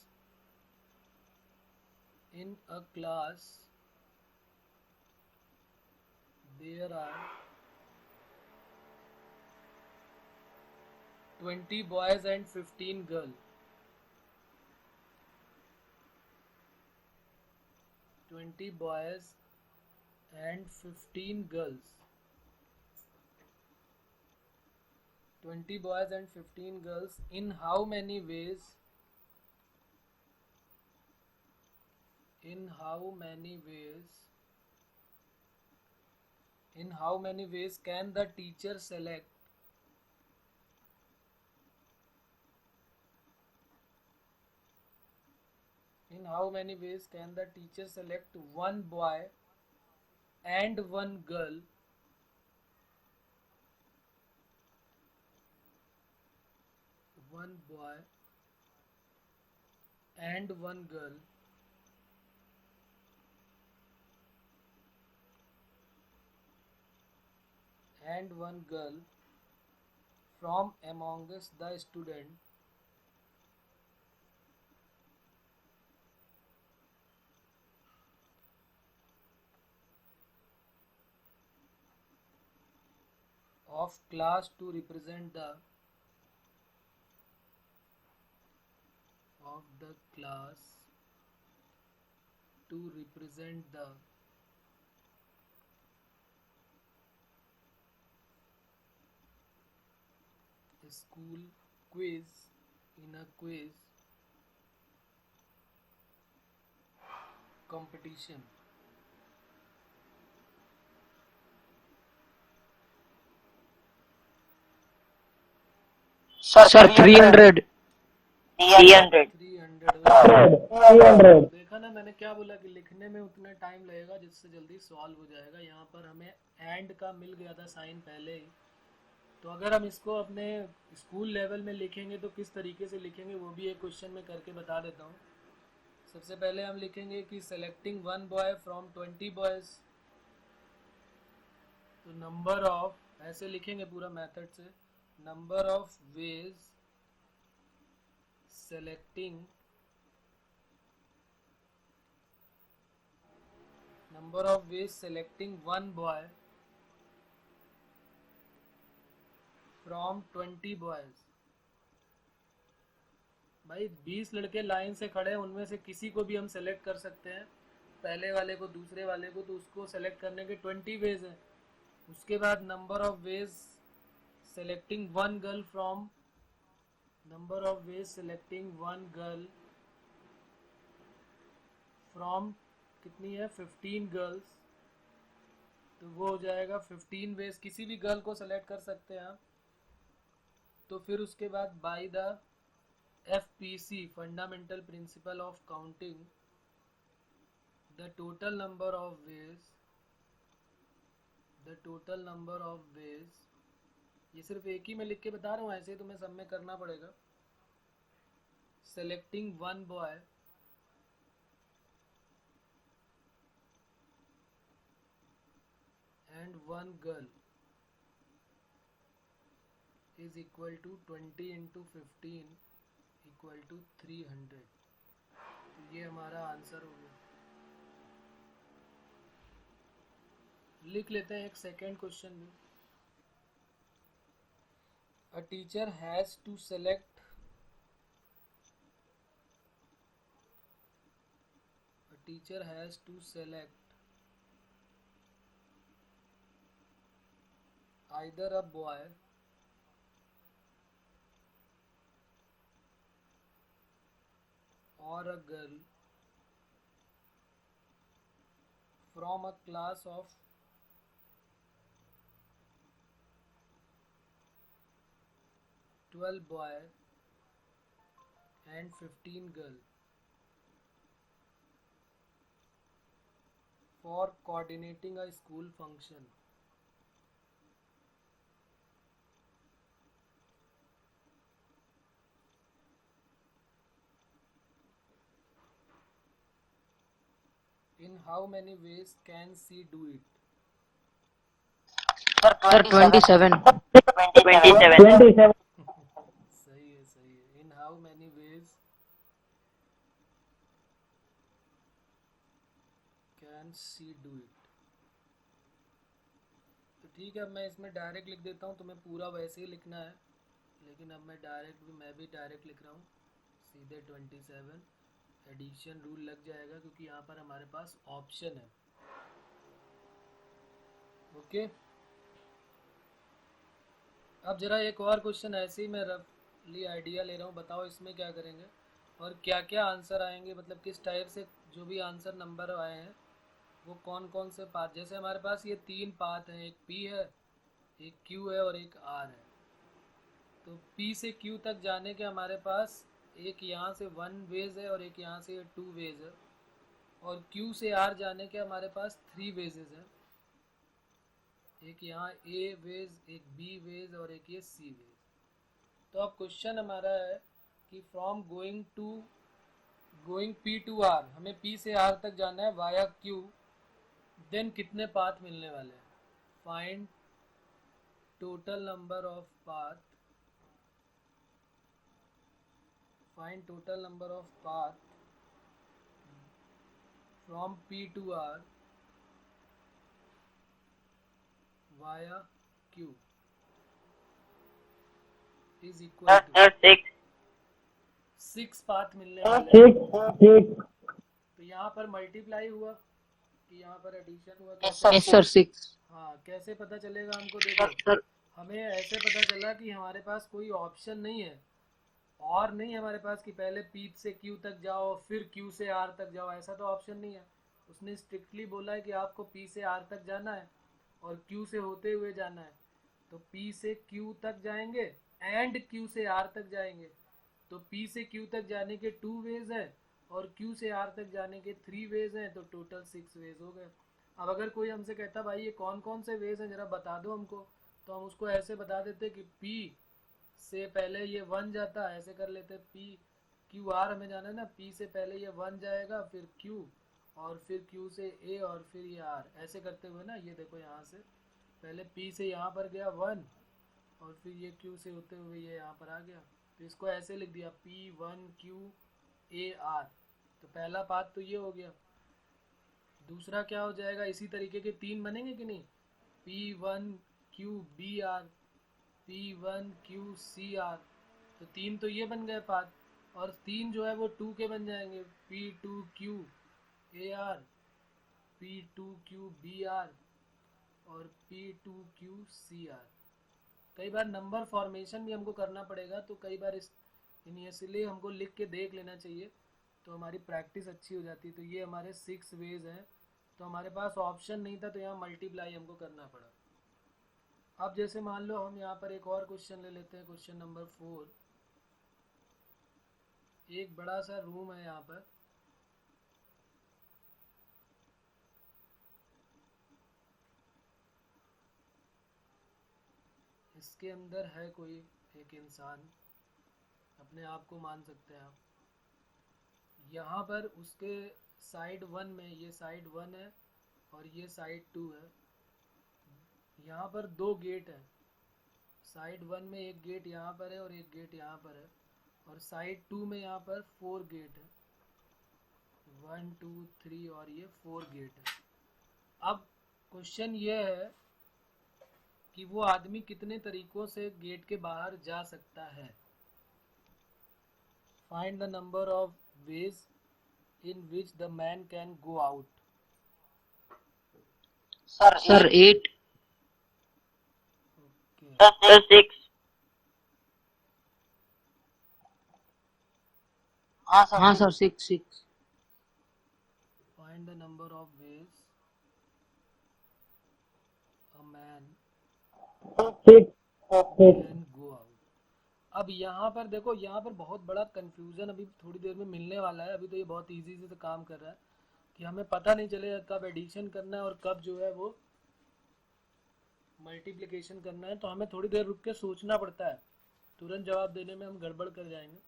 In a class there are 20 boys and 15 girls. 20 boys and 15 girls. 20 boys and 15 girls. In how many ways? In how many ways? In how many ways can the teacher select? In how many ways can the teacher select one boy and one girl? One boy and one girl and one girl from amongst the student of class to represent the class to represent the school quiz in a quiz competition. Sir, 300. 300. 300 देखा ना, मैंने क्या बोला कि लिखने में उतना time लगेगा जिससे जल्दी सॉल्व हो जाएगा। यहाँ पर हमें एंड का मिल गया था साइन पहले ही, तो अगर हम इसको अपने स्कूल लेवल में लिखेंगे तो किस तरीके से लिखेंगे वो भी एक क्वेश्चन में करके बता देता हूँ। सबसे पहले हम लिखेंगे कि selecting one boy from 20 boys, तो नंबर ऑफ, ऐसे लिखेंगे पूरा मेथड से, number of veg selecting one boy from 20 boys। भाई 20 लड़के लाइन से खड़े हैं, उनमें से किसी को भी हम सेलेक्ट कर सकते हैं, पहले वाले को, दूसरे वाले को, तो उसको सेलेक्ट करने के 20 वेज हैं। उसके बाद number of veg selecting one girl from, number of veg selecting one girl from कितनी है, 15 गर्ल्स, तो वो हो जाएगा 15 वेज, किसी भी गर्ल को सेलेक्ट कर सकते हैं आप। तो फिर उसके बाद by the FPC fundamental principle of counting the total number of veg, ये सिर्फ एक ही में लिख के बता रहा हूँ, ऐसे तुम्हें सब में करना पड़ेगा। Selecting one boy and one girl is equal to 20 into 15 equal to 300। तो ये हमारा आंसर हो गया। लिख लेते हैं एक सेकेंड क्वेश्चन में। A teacher has to select either a boy or a girl from a class of 12 boy and 15 girl for coordinating a school function। In how many ways can she do it? Sir, 27. 27। सही है, सही है। In how many ways can she do it? तो ठीक है, अब मैं इसमें डायरेक्ट लिख देता हूँ, तुम्हें पूरा वैसे ही लिखना है, लेकिन अब मैं भी डायरेक्ट लिख रहा हूँ सीधे 27। एडिशन रूल लग जाएगा क्योंकि यहाँ पर हमारे पास ऑप्शन है। ओके, अब जरा एक और क्वेश्चन ऐसे ही मैं रफली आइडिया ले रहा हूँ, बताओ इसमें क्या करेंगे और क्या क्या आंसर आएंगे, मतलब किस टाइप से जो भी आंसर नंबर आए हैं वो कौन कौन से पाथ। जैसे हमारे पास ये 3 पाथ हैं, एक पी है, एक क्यू है और एक आर है। तो पी से क्यू तक जाने के हमारे पास एक यहाँ से 1 वेज है और एक यहाँ से 2 वेज है, और क्यू से आर जाने के हमारे पास 3 वेजेस हैं, एक यहाँ ए वेज, एक बी वेज और एक ये सी वेज। तो अब क्वेश्चन हमारा है कि from going P to R, हमें पी से आर तक जाना है वाया क्यू, देन कितने पाथ मिलने वाले हैं। Find total number of path, find total number of path from P to R via Q is equal to 6 path मिलने वाले हैं। तो यहाँ पर मल्टीप्लाई हुआ कि यहाँ पर एडिशन हुआ, कैसे? Yes sir, 6. हाँ, कैसे पता चलेगा हमको? देखो, Sir, हमें ऐसे पता चला कि हमारे पास कोई ऑप्शन नहीं है, और नहीं है हमारे पास कि पहले पी से क्यू तक जाओ फिर क्यू से आर तक जाओ, ऐसा तो ऑप्शन नहीं है। उसने स्ट्रिक्टली बोला है कि आपको पी से आर तक जाना है और क्यू से होते हुए जाना है। तो पी से क्यू तक जाएंगे एंड क्यू से आर तक जाएंगे। तो पी से क्यू तक जाने के 2 वेज हैं और क्यू से आर तक जाने के 3 वेज हैं, तो टोटल 6 वेज हो गए। अब अगर कोई हमसे कहता भाई ये कौन कौन से वेज हैं जरा बता दो हमको, तो हम उसको ऐसे बता देते कि पी से पहले ये 1 जाता, ऐसे कर लेते पी क्यू आर, हमें जाना है ना, पी से पहले ये 1 जाएगा, फिर क्यू, और फिर क्यू से ए और फिर ये आर, ऐसे करते हुए ना, ये देखो यहाँ से पहले पी से यहाँ पर गया 1 और फिर ये क्यू से होते हुए ये यहाँ पर आ गया। तो इसको ऐसे लिख दिया P1 Q A R। तो पहला पाथ तो ये हो गया। दूसरा क्या हो जाएगा, इसी तरीके के 3 बनेंगे कि नहीं, P1 Q B R, P1 Q C R। तो 3 तो ये बन गए पाथ, और 3 जो है वो 2 के बन जाएंगे, P2 Q A R, P2 Q B R और P2 Q C R। कई बार नंबर फॉर्मेशन भी हमको करना पड़ेगा, तो कई बार इसलिए हमको लिख के देख लेना चाहिए, तो हमारी प्रैक्टिस अच्छी हो जाती है। तो ये हमारे 6 वेज हैं, तो हमारे पास ऑप्शन नहीं था तो यहाँ मल्टीप्लाई हमको करना पड़ा। अब जैसे मान लो हम यहाँ पर एक और क्वेश्चन ले लेते हैं, क्वेश्चन नंबर 4। एक बड़ा सा रूम है यहाँ पर, इसके अंदर है कोई एक इंसान, अपने आप को मान सकते हैं आप। यहाँ पर उसके साइड 1 में, ये साइड 1 है और ये साइड 2 है। यहाँ पर 2 गेट है, साइड 1 में एक गेट यहाँ पर है और एक गेट यहाँ पर है, और साइड 2 में यहाँ पर 4 गेट है, 1 2 3 और ये 4 गेट है। अब क्वेश्चन ये है कि वो आदमी कितने तरीकों से गेट के बाहर जा सकता है। Find the number of veg in which the man can go out. Sir, 8. Sir, 6. हाँ sir, 6. Find the number of ways a man can go out. अब यहाँ पर देखो, यहाँ पर बहुत बड़ा कंफ्यूजन अभी थोड़ी देर में मिलने वाला है। अभी तो ये बहुत इजी से काम कर रहा है कि हमें पता नहीं चलेगा कब एडिशन करना है और कब जो है वो मल्टीप्लिकेशन करना है। तो हमें थोड़ी देर रुक के सोचना पड़ता है, तुरंत जवाब देने में हम गड़बड़ कर जाएंगे।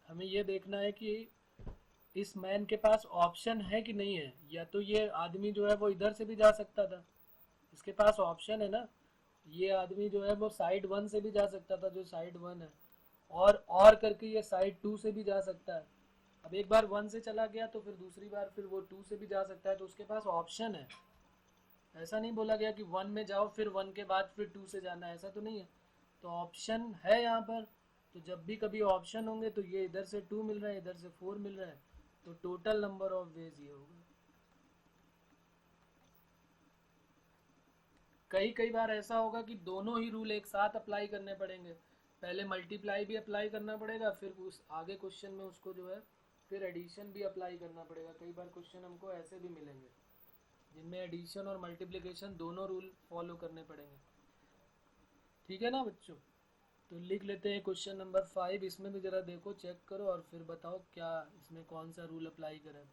हमें ये देखना है कि इस मैन के पास ऑप्शन है कि नहीं है। या तो ये आदमी जो है वो इधर से भी जा सकता था, इसके पास ऑप्शन है ना, ये आदमी जो है वो साइड 1 से भी जा सकता था, जो साइड 1 है, और करके ये साइड 2 से भी जा सकता है। अब एक बार 1 से चला गया तो फिर दूसरी बार फिर वो 2 से भी जा सकता है, तो उसके पास ऑप्शन है। ऐसा नहीं बोला गया कि 1 में जाओ फिर 1 के बाद फिर 2 से जाना है, ऐसा तो नहीं है। तो ऑप्शन है यहाँ पर, तो जब भी कभी ऑप्शन होंगे तो ये इधर से 2 मिल रहा है, इधर से 4 मिल रहा है, तो टोटल नंबर ऑफ वेज ये होगा। कई बार ऐसा होगा कि दोनों ही रूल एक साथ अप्लाई करने पड़ेंगे, पहले मल्टीप्लाई भी अप्लाई करना पड़ेगा, फिर उस आगे क्वेश्चन में उसको जो है फिर एडिशन भी अप्लाई करना पड़ेगा। कई बार क्वेश्चन हमको ऐसे भी मिलेंगे जिनमें एडिशन और मल्टीप्लिकेशन दोनों रूल फॉलो करने पड़ेंगे। ठीक है ना बच्चों? तो लिख लेते हैं क्वेश्चन नंबर 5। इसमें भी ज़रा देखो, चेक करो और फिर बताओ क्या इसमें कौन सा रूल अप्लाई करें।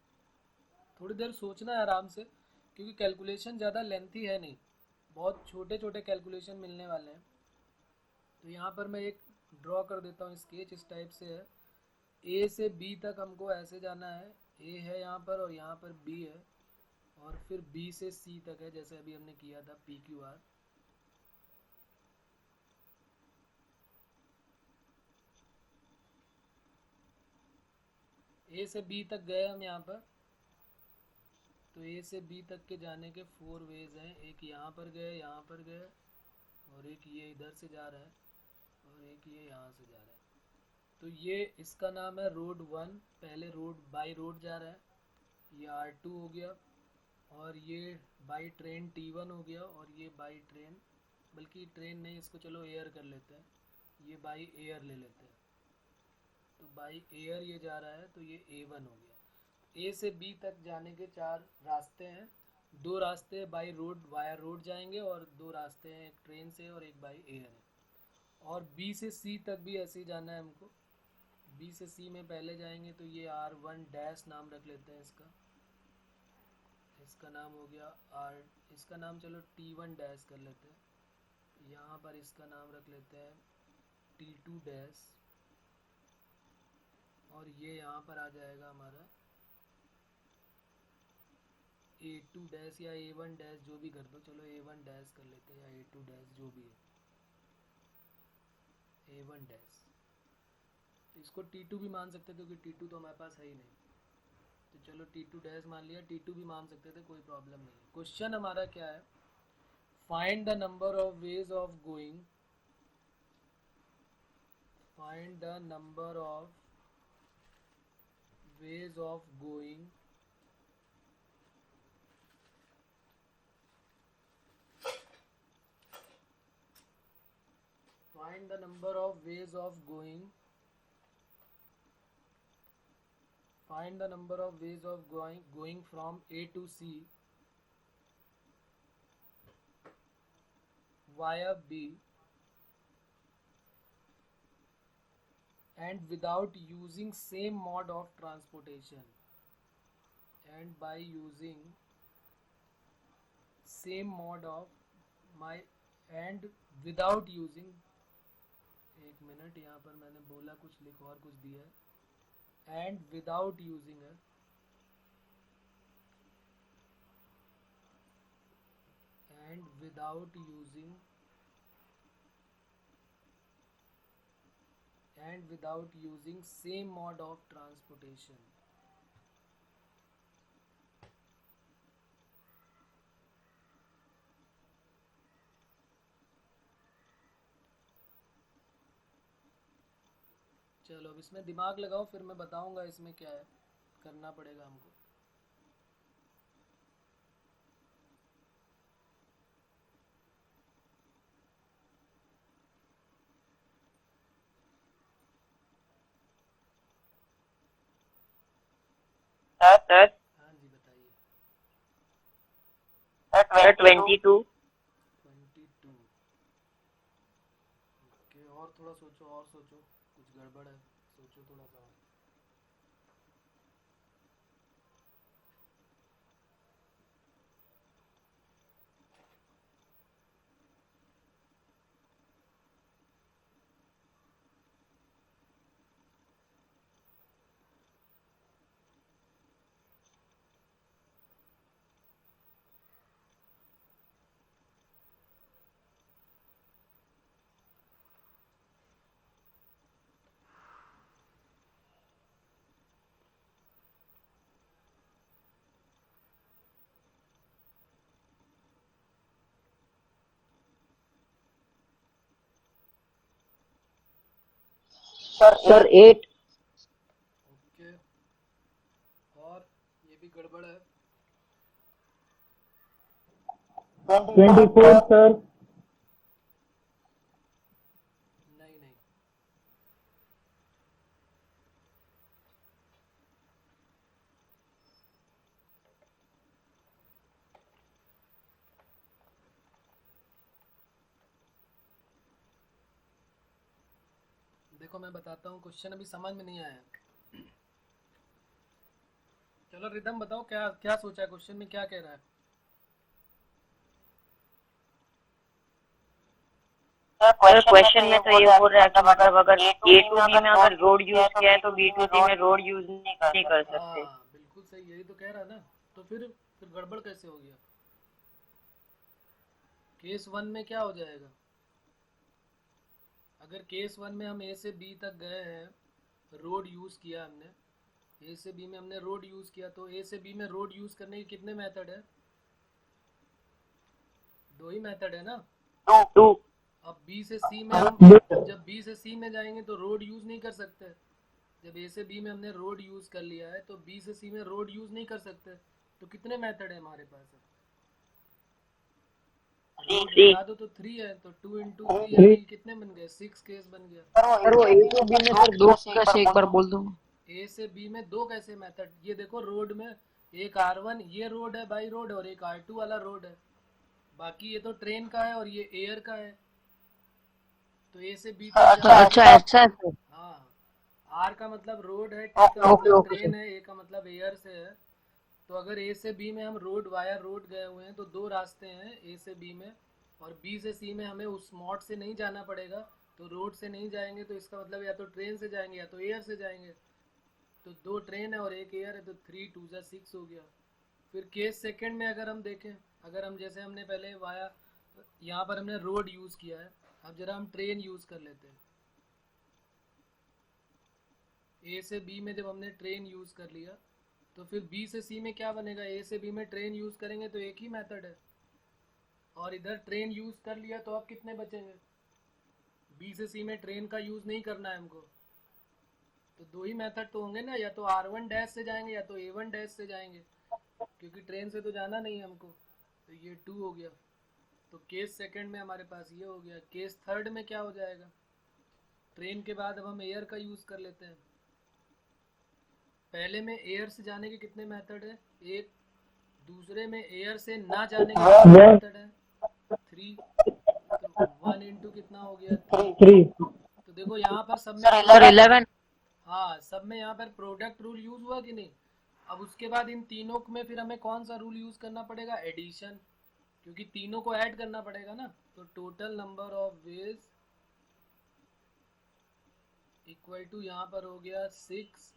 थोड़ी देर सोचना है आराम से, क्योंकि कैलकुलेशन ज़्यादा लेंथी है नहीं, बहुत छोटे छोटे कैलकुलेशन मिलने वाले हैं। तो यहाँ पर मैं एक ड्रॉ कर देता हूँ स्केच, इस टाइप से है। ए से बी तक हमको ऐसे जाना है, ए है यहाँ पर और यहाँ पर बी है, और फिर बी से सी तक है, जैसे अभी हमने किया था पी क्यू आर। ए से बी तक गए हम यहाँ पर, तो ए से बी तक के जाने के 4 वेज हैं। एक यहाँ पर गए, यहाँ पर गए, और एक ये इधर से जा रहा है, और एक ये यहाँ से जा रहा है। तो ये इसका नाम है रोड 1, पहले रोड बाई रोड जा रहा है, ये R2 हो गया, और ये बाई ट्रेन T1 हो गया, और ये बाई ट्रेन, बल्कि ट्रेन नहीं, इसको चलो एयर कर लेते हैं, ये बाई एयर ले लेते हैं। तो बाई एयर ये जा रहा है, तो ये A1 हो गया। ए से बी तक जाने के 4 रास्ते हैं, 2 रास्ते बाई रोड वाया रोड जाएंगे, और 2 रास्ते हैं एक ट्रेन से और एक बाई एयर है। और बी से सी तक भी ऐसे ही जाना है हमको। बी से सी में पहले जाएंगे, तो ये R1 डैश नाम रख लेते हैं इसका, इसका नाम हो गया R, इसका नाम चलो T1 डैश कर लेते हैं। यहाँ पर इसका नाम रख लेते हैं T2 डैश, और ये यहाँ पर आ जाएगा हमारा A2 डैश या A1 डैश, जो भी कर दो, चलो A1 डैश कर लेते हैं, या A2 डैश, जो भी है, A1 डैश। तो इसको T2 भी मान सकते थे, क्योंकि T2 तो हमारे पास है ही नहीं, तो चलो T2 डैश मान लिया। T2 भी मान सकते थे, कोई प्रॉब्लम नहीं है। क्वेश्चन हमारा क्या है, find the number of ways of going, find the number of ways of going find the number of ways of going, find the number of ways of going from A to C via B and without using same mode of transportation, and by using same mode of my and without using, एक minute, यहाँ पर मैंने बोला कुछ, लिख और कुछ दिया है, एंड विदाउट यूजिंग है, and without using, and without using same mode of transportation. चलो अब इसमें दिमाग लगाओ, फिर मैं बताऊंगा इसमें क्या है करना पड़ेगा हमको। सर हाँ जी बताइए। 22। 22। ओके, और थोड़ा सोचो, और सोचो, कुछ गड़बड़ है, सोचो थोड़ा सा और। सर 8। ओके, और ये भी गड़बड़ है। 24 सर। नहीं नहीं, देखो मैं बताता हूँ, क्वेश्चन अभी समझ में नहीं आया। चलो रिदम बताओ, क्या क्या सोचा है, क्वेश्चन में क्या कह रहा है? सर क्वेश्चन में तो ये बोल रहा है कि मतलब अगर ए टू बी में अगर रोड यूज किया है तो बी टू सी में रोड यूज नहीं कर सकते। हाँ बिल्कुल सही, यही तो कह रहा है ना। तो फिर गड़बड़ कैसे हो गया? केस वन में क्या हो जाएगा? अगर केस वन में हम ए से बी तक गए हैं, रोड यूज़ किया हमने, ए से बी में हमने रोड यूज़ किया, तो ए से बी में रोड यूज़ करने के कितने मेथड है? दो ही मेथड है ना। टू। अब बी से सी में हम जब बी से सी में जाएंगे तो रोड यूज़ नहीं कर सकते। जब ए से बी में हमने रोड यूज़ कर लिया है तो बी से सी में रोड यूज़ नहीं कर सकते। तो कितने मेथड है हमारे पास? रोड बता दो तो 3 है, तो 2 इंटू 3 यानी कितने बन गए? 6 केस बन गया। सर वो ए टू बी में सर दो कैसे एक बार बोल दो। ए से बी में दो कैसे मेथड? ये देखो रोड में एक R1 ये रोड है बाई रोड, और एक R2 वाला रोड है। बाकी ये तो ट्रेन का है और ये एयर का है। तो ए से बी तक अच्छा अच्छा ऐसा है सर। हाँ, आर का मतलब रोड है, टी का ओके मतलब ओके ट्रेन सर। है, ए का मतलब एयर से है। तो अगर ए से बी में हम रोड वाया रोड गए हुए हैं तो दो रास्ते हैं ए से बी में, और बी से सी में हमें उस मॉड से नहीं जाना पड़ेगा। तो रोड से नहीं जाएंगे तो इसका मतलब या तो ट्रेन से जाएंगे या तो एयर से जाएंगे। तो दो ट्रेन है और एक एयर है, तो 3 2 जा 6 हो गया। फिर केस सेकंड में अगर हम देखें, अगर हम जैसे हमने पहले वाया यहाँ पर हमने रोड यूज़ किया है, अब जरा हम ट्रेन यूज़ कर लेते हैं। ए से बी में जब हमने ट्रेन यूज़ कर लिया तो फिर बी से सी में क्या बनेगा? ए से बी में ट्रेन यूज़ करेंगे तो एक ही मेथड है, और इधर ट्रेन यूज़ कर लिया तो अब कितने बचेंगे? बी से सी में ट्रेन का यूज़ नहीं करना है हमको, तो दो ही मेथड तो होंगे ना, या तो R1 डैश से जाएंगे या तो A1 डैश से जाएंगे, क्योंकि ट्रेन से तो जाना नहीं है हमको। तो ये 2 हो गया। तो केस सेकंड में हमारे पास ये हो गया। केस थर्ड में क्या हो जाएगा? ट्रेन के बाद अब हम एयर का यूज़ कर लेते हैं। पहले में एयर से जाने के कितने मेथड है? एक। दूसरे में एयर से ना जाने के कितने मेथड है? 3। तो 1 इंटू कितना हो गया? 3। 3। तो देखो यहाँ पर सब में सर 11। हाँ, सब में यहाँ पर प्रोडक्ट रूल यूज़ हुआ कि नहीं? अब उसके बाद इन तीनों में फिर हमें कौन सा रूल यूज़ करना पड़ेगा? एडिशन, क्योंकि तीनों को ऐड करना पड़ेगा ना। तो total number of ways equal to यहाँ पर हो गया 6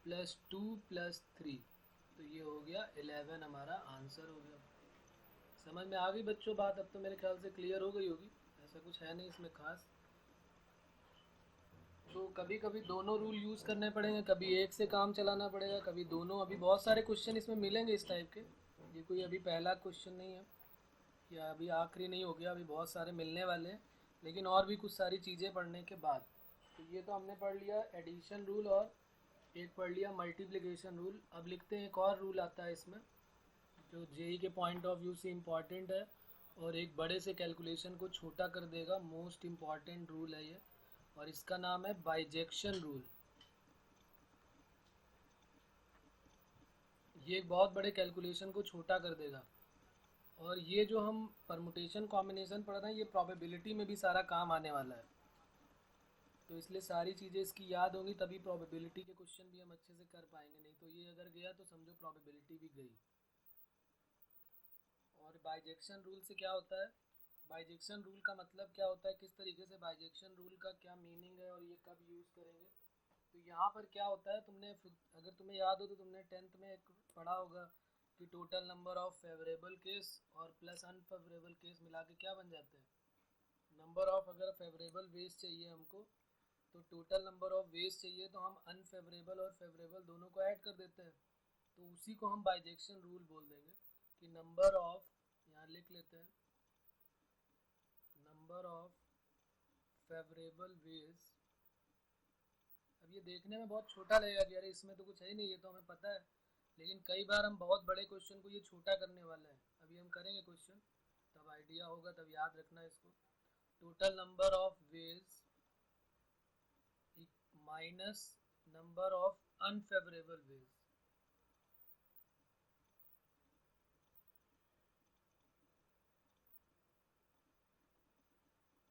प्लस 2 प्लस 3, तो ये हो गया 11, हमारा आंसर हो गया। समझ में आ गई बच्चों बात? अब तो मेरे ख्याल से क्लियर हो गई होगी, ऐसा कुछ है नहीं इसमें खास। तो कभी कभी दोनों रूल यूज़ करने पड़ेंगे, कभी एक से काम चलाना पड़ेगा, कभी दोनों। अभी बहुत सारे क्वेश्चन इसमें मिलेंगे इस टाइप के, ये कोई अभी पहला क्वेश्चन नहीं है या अभी आखिरी नहीं हो गया, अभी बहुत सारे मिलने वाले हैं, लेकिन और भी कुछ सारी चीज़ें पढ़ने के बाद। तो ये तो हमने पढ़ लिया एडिशन रूल और एक पढ़ लिया मल्टीप्लिकेशन रूल। अब लिखते हैं एक और रूल आता है इसमें जो जेई के पॉइंट ऑफ व्यू से इम्पॉर्टेंट है और एक बड़े से कैलकुलेशन को छोटा कर देगा। मोस्ट इम्पॉर्टेंट रूल है ये, और इसका नाम है बाइजेक्शन रूल। ये एक बहुत बड़े कैलकुलेशन को छोटा कर देगा। और ये जो हम परमुटेशन कॉम्बिनेशन पढ़ रहे हैं, ये प्रोबेबिलिटी में भी सारा काम आने वाला है। तो इसलिए सारी चीज़ें इसकी याद होंगी, तभी प्रोबेबिलिटी के क्वेश्चन भी हम अच्छे से कर पाएंगे, नहीं तो ये अगर गया तो समझो प्रोबेबिलिटी भी गई। और बाइजेक्शन रूल से क्या होता है? बाइजेक्शन रूल का मतलब क्या होता है, किस तरीके से बाइजेक्शन रूल का क्या मीनिंग है और ये कब यूज़ करेंगे? तो यहाँ पर क्या होता है, अगर तुम्हें याद हो तो तुमने 10th में एक पढ़ा होगा कि total number of favourable case और प्लस अनफेवरेबल केस मिला के क्या बन जाते हैं? नंबर ऑफ, अगर फेवरेबल वेज चाहिए हमको तो टोटल नंबर ऑफ वेज चाहिए, तो हम अनफेवरेबल और फेवरेबल दोनों को ऐड कर देते हैं। तो उसी को हम बाइजेक्शन रूल बोल देंगे कि नंबर ऑफ, यहाँ लिख लेते हैं, नंबर ऑफ फेवरेबल वेज। अब अब ये देखने में बहुत छोटा लगेगा कि अरे इसमें तो कुछ है ही नहीं, ये तो हमें पता है, लेकिन कई बार हम बहुत बड़े क्वेश्चन को ये छोटा करने वाले हैं। अभी हम करेंगे क्वेश्चन, तब आइडिया होगा, तब याद रखना इसको। Total number of ways minus number of unfavourable ways.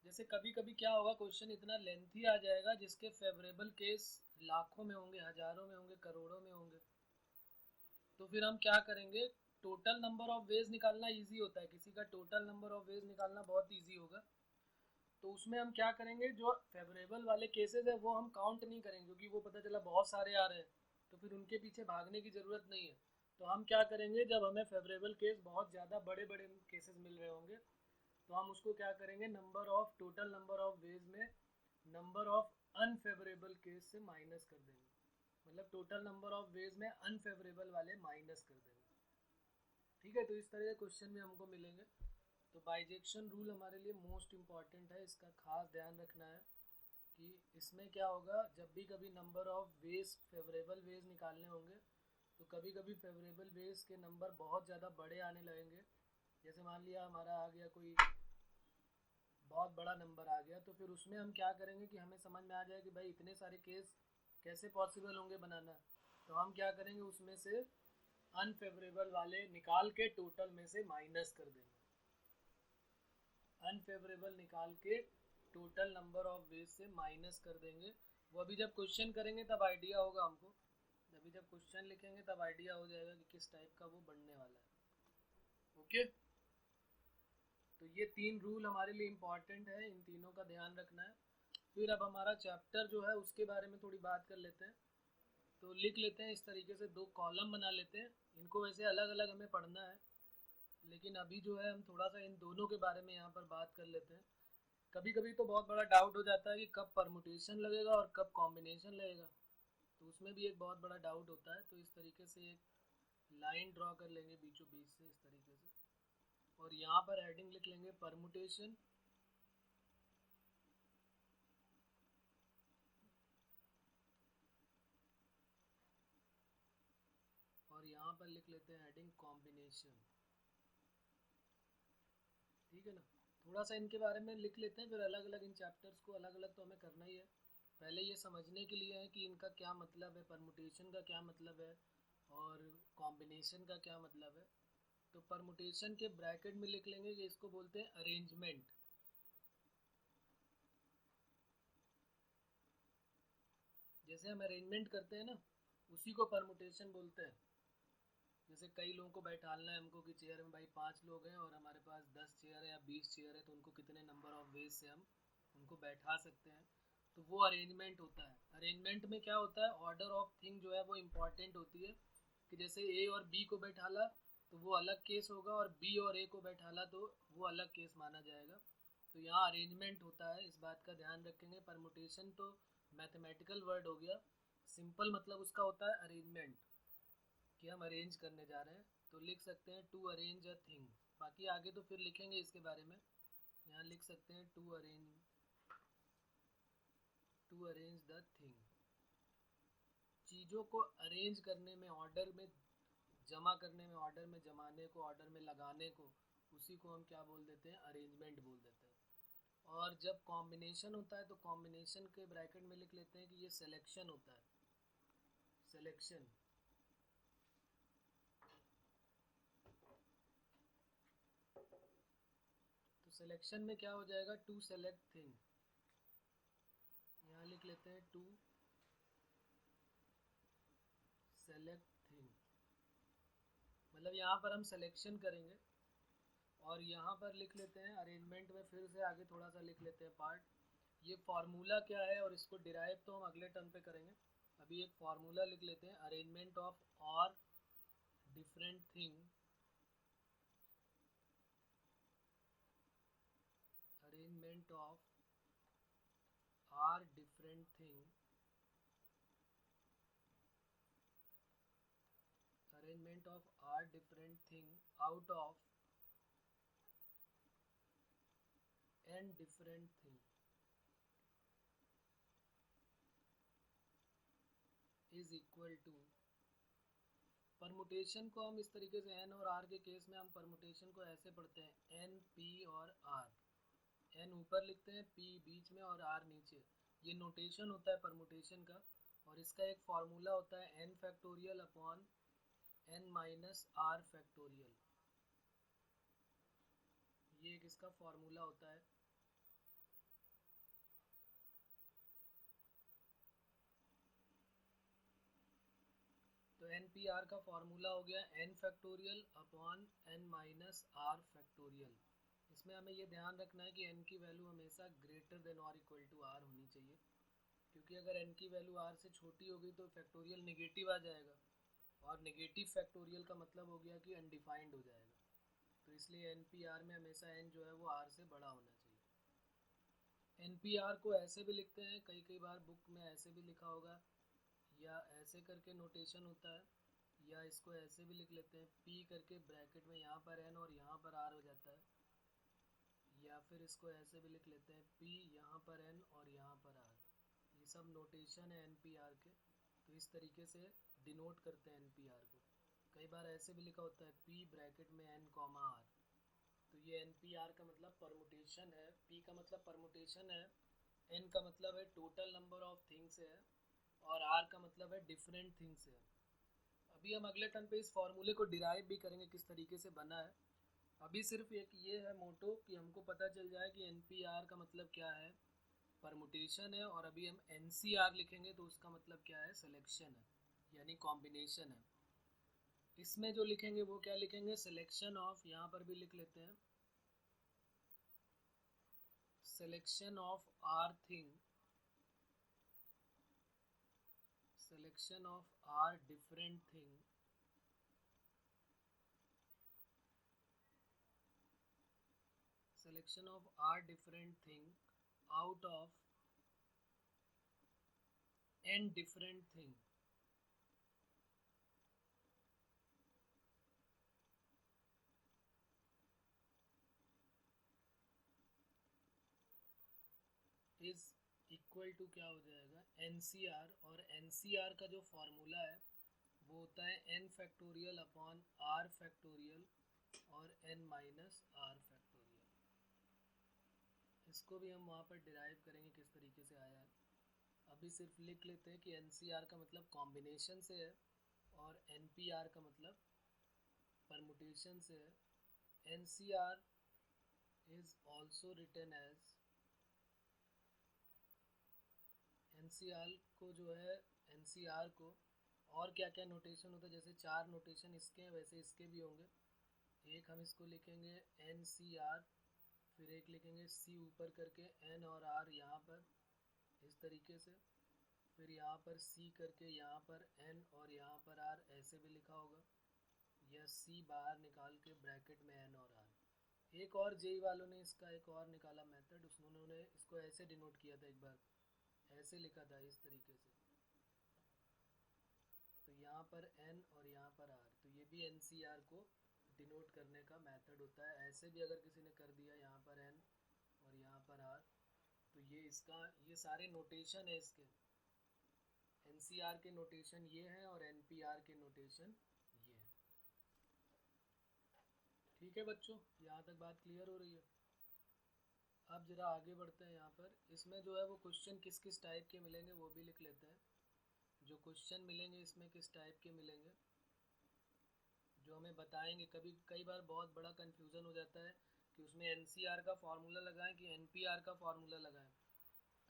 जैसे कभी कभी क्या होगा, क्वेश्चन इतना लेंथी आ जाएगा जिसके फेवरेबल केस लाखों में होंगे, हजारों में होंगे, करोड़ों में होंगे। तो फिर हम क्या करेंगे, टोटल नंबर ऑफ वेज निकालना इजी होता है, किसी का टोटल नंबर ऑफ वेज निकालना बहुत इजी होगा। तो उसमें हम क्या करेंगे, जो फेवरेबल वाले केसेस है वो हम काउंट नहीं करेंगे, क्योंकि वो पता चला बहुत सारे आ रहे हैं, तो फिर उनके पीछे भागने की ज़रूरत नहीं है। तो हम क्या करेंगे, जब हमें फेवरेबल केस बहुत ज़्यादा बड़े बड़े केसेस मिल रहे होंगे, तो हम उसको क्या करेंगे, number of total number of veg में नंबर ऑफ अनफेवरेबल केस से माइनस कर देंगे। मतलब टोटल नंबर ऑफ वेज में अनफेवरेबल वाले माइनस कर देंगे। ठीक है, तो इस तरह के क्वेश्चन भी हमको मिलेंगे। तो बाइजेक्शन रूल हमारे लिए मोस्ट इम्पॉर्टेंट है, इसका खास ध्यान रखना है कि इसमें क्या होगा, जब भी कभी number of ways favourable ways निकालने होंगे, तो कभी कभी फेवरेबल वेज के नंबर बहुत ज़्यादा बड़े आने लगेंगे। जैसे मान लिया हमारा आ गया कोई बहुत बड़ा नंबर आ गया, तो फिर उसमें हम क्या करेंगे कि हमें समझ में आ जाए कि भाई इतने सारे केस कैसे पॉसिबल होंगे बनाना। तो हम क्या करेंगे, उसमें से अनफेवरेबल वाले निकाल के टोटल में से माइनस कर देंगे। अनफेवरेबल निकाल के टोटल नंबर ऑफ वेज से माइनस कर देंगे। वो अभी जब क्वेश्चन करेंगे तब आइडिया होगा हमको, अभी जब क्वेश्चन लिखेंगे तब आइडिया हो जाएगा कि किस टाइप का वो बनने वाला है। ओके, तो ये तीन रूल हमारे लिए इम्पॉर्टेंट है, इन तीनों का ध्यान रखना है। फिर अब हमारा चैप्टर जो है उसके बारे में थोड़ी बात कर लेते हैं। तो लिख लेते हैं इस तरीके से, दो कॉलम बना लेते हैं। इनको वैसे अलग अलग हमें पढ़ना है, लेकिन अभी जो है हम थोड़ा सा इन दोनों के बारे में यहाँ पर बात कर लेते हैं। कभी कभी तो बहुत बड़ा डाउट हो जाता है कि कब परमुटेशन लगेगा और कब कॉम्बिनेशन लगेगा, तो उसमें भी एक बहुत बड़ा डाउट होता है। तो इस तरीके से एक लाइन ड्रॉ कर लेंगे बीचों बीच से इस तरीके से, और यहाँ पर हेडिंग लिख लेंगे परमुटेशन, और यहाँ पर लिख लेते हैं हेडिंग कॉम्बिनेशन। ठीक है ना, थोड़ा सा इनके बारे में लिख लेते हैं, फिर अलग अलग इन चैप्टर्स को अलग अलग तो हमें करना ही है। पहले ये समझने के लिए है कि इनका क्या मतलब है, परमुटेशन का क्या मतलब है और कॉम्बिनेशन का क्या मतलब है। तो परमुटेशन के ब्रैकेट में लिख लेंगे कि इसको बोलते हैं अरेंजमेंट। जैसे हम अरेंजमेंट करते हैं ना, उसी को परमुटेशन बोलते हैं। जैसे कई लोगों को बैठालना है हमको कि चेयर में भाई 5 लोग हैं और हमारे पास 10 चेयर है या 20 चेयर है, तो उनको कितने नंबर ऑफ वेज से हम उनको बैठा सकते हैं, तो वो अरेंजमेंट होता है। अरेंजमेंट में क्या होता है, ऑर्डर ऑफ थिंग जो है वो इम्पॉर्टेंट होती है, कि जैसे ए और बी को बैठाला तो वो अलग केस होगा, और बी और ए को बैठाला तो वो अलग केस माना जाएगा। तो यहाँ अरेंजमेंट होता है, इस बात का ध्यान रखेंगे। परमुटेशन तो मैथमेटिकल वर्ड हो गया, सिंपल मतलब उसका होता है अरेंजमेंट, कि हम अरेंज करने जा रहे हैं। तो लिख सकते हैं टू अरेंज अ थिंग, बाकी आगे तो फिर लिखेंगे इसके बारे में। यहाँ लिख सकते हैं टू अरेंज द थिंग। चीज़ों को अरेंज करने में, ऑर्डर में जमा करने में, ऑर्डर में जमाने को, ऑर्डर में लगाने को, उसी को हम क्या बोल देते हैं, अरेंजमेंट बोल देते हैं। और जब कॉम्बिनेशन होता है तो कॉम्बिनेशन के ब्रैकेट में लिख लेते हैं कि ये सिलेक्शन होता है, सिलेक्शन। तो सिलेक्शन में क्या हो जाएगा, टू सेलेक्ट थिंग। यहाँ लिख लेते हैं टू सेलेक्ट थिंग, मतलब यहाँ पर हम सिलेक्शन करेंगे। और यहाँ पर लिख लेते हैं अरेंजमेंट में, फिर से आगे थोड़ा सा लिख लेते हैं पार्ट। ये फार्मूला क्या है और इसको डिराइव तो हम अगले टर्म पे करेंगे। अभी एक फार्मूला लिख लेते हैं, अरेंजमेंट ऑफ और different thing, arrangement of r different thing, arrangement of r different thing out of n different thing. Is equal to, permutation को हम इस तरीके से एन और आर के केस में हम परमुटेशन को ऐसे पढ़ते हैं एन पी और आर, एन ऊपर लिखते हैं, पी बीच में और आर नीचे। ये नोटेशन होता है परमुटेशन का, और इसका एक फार्मूला होता है n factorial upon N minus are factorial. ये एक इसका फार्मूला होता है। तो एन पी आर का फार्मूला हो गया n factorial upon N minus are factorial. इसमें हमें ये ध्यान रखना है कि n की वैल्यू हमेशा ग्रेटर देन और इक्वल टू r होनी चाहिए, क्योंकि अगर n की वैल्यू r से छोटी होगी तो फैक्टोरियल नेगेटिव आ जाएगा, और नेगेटिव फैक्टोरियल का मतलब हो गया कि अनडिफाइंड हो जाएगा। तो इसलिए एन पी आर में हमेशा n जो है वो r से बड़ा होना चाहिए। एन पी आर को ऐसे भी लिखते हैं, कई कई बार बुक में ऐसे भी लिखा होगा, या ऐसे करके नोटेशन होता है, या इसको ऐसे भी लिख लेते हैं p करके ब्रैकेट में यहाँ पर n और यहाँ पर r हो जाता है, या फिर इसको ऐसे भी लिख लेते हैं p यहाँ पर n और यहाँ पर r। ये सब नोटेशन है NPR के, तो इस तरीके से डिनोट करते हैं NPR को। कई बार ऐसे भी लिखा होता है p ब्रैकेट में n कॉमा r। तो ये NPR का मतलब परमुटेशन है, p का मतलब परमुटेशन है, n का मतलब है टोटल नंबर ऑफ थिंग्स है, और r का मतलब है डिफरेंट थिंग्स है। अभी हम अगले टर्म पे इस फॉर्मूले को डिराइव भी करेंगे किस तरीके से बना है। अभी सिर्फ एक ये है मोटो कि हमको पता चल जाए कि NPR का मतलब क्या है, परमुटेशन है, और अभी हम NCR लिखेंगे तो उसका मतलब क्या है, सिलेक्शन है, यानी कॉम्बिनेशन है। इसमें जो लिखेंगे वो क्या लिखेंगे, सिलेक्शन ऑफ, यहाँ पर भी लिख लेते हैं selection of r thing, selection of r different thing, selection of r different thing out of n different thing is equal to क्या हो जाएगा, NCR। और NCR का जो फॉर्मूला है वो होता है n factorial upon r factorial और n माइनस r फैक्टोरियल। इसको भी हम वहाँ पर डिराइव करेंगे किस तरीके से आया है। अभी सिर्फ लिख लेते हैं कि NCR का मतलब कॉम्बिनेशन से है, और NPR का मतलब परमुटेशन से है। NCR is also written as, NCR को जो है, NCR को और क्या क्या नोटेशन होता है, जैसे 4 नोटेशन इसके हैं वैसे इसके भी होंगे। एक हम इसको लिखेंगे NCR, फिर एक लिखेंगे C ऊपर करके N और R यहाँ पर इस तरीके से, फिर यहाँ पर C करके यहाँ पर N और यहाँ पर R ऐसे भी लिखा होगा, या C बाहर निकाल के ब्रैकेट में N और R। एक और जेई वालों ने इसका एक और निकाला मेथड, उन्होंने इसको ऐसे डिनोट किया था, एक बार ऐसे लिखा था इस तरीके से, तो यहाँ पर n और यहाँ पर r, तो ये भी NCR को डिनोट करने का मेथड होता है। ऐसे भी अगर किसी ने कर दिया यहाँ पर n और यहाँ पर r, तो ये इसका, ये सारे नोटेशन है इसके, NCR के नोटेशन ये हैं और NPR के नोटेशन ये हैं। ठीक है बच्चों, यहाँ तक बात क्लियर हो रही है। अब जरा आगे बढ़ते हैं। यहाँ पर इसमें जो है वो क्वेश्चन किस किस टाइप के मिलेंगे वो भी लिख लेते हैं। जो क्वेश्चन मिलेंगे इसमें किस टाइप के मिलेंगे, जो हमें बताएंगे। कभी कई बार बहुत बड़ा कन्फ्यूज़न हो जाता है कि उसमें NCR का फार्मूला लगाएं कि NPR का फार्मूला लगाएं।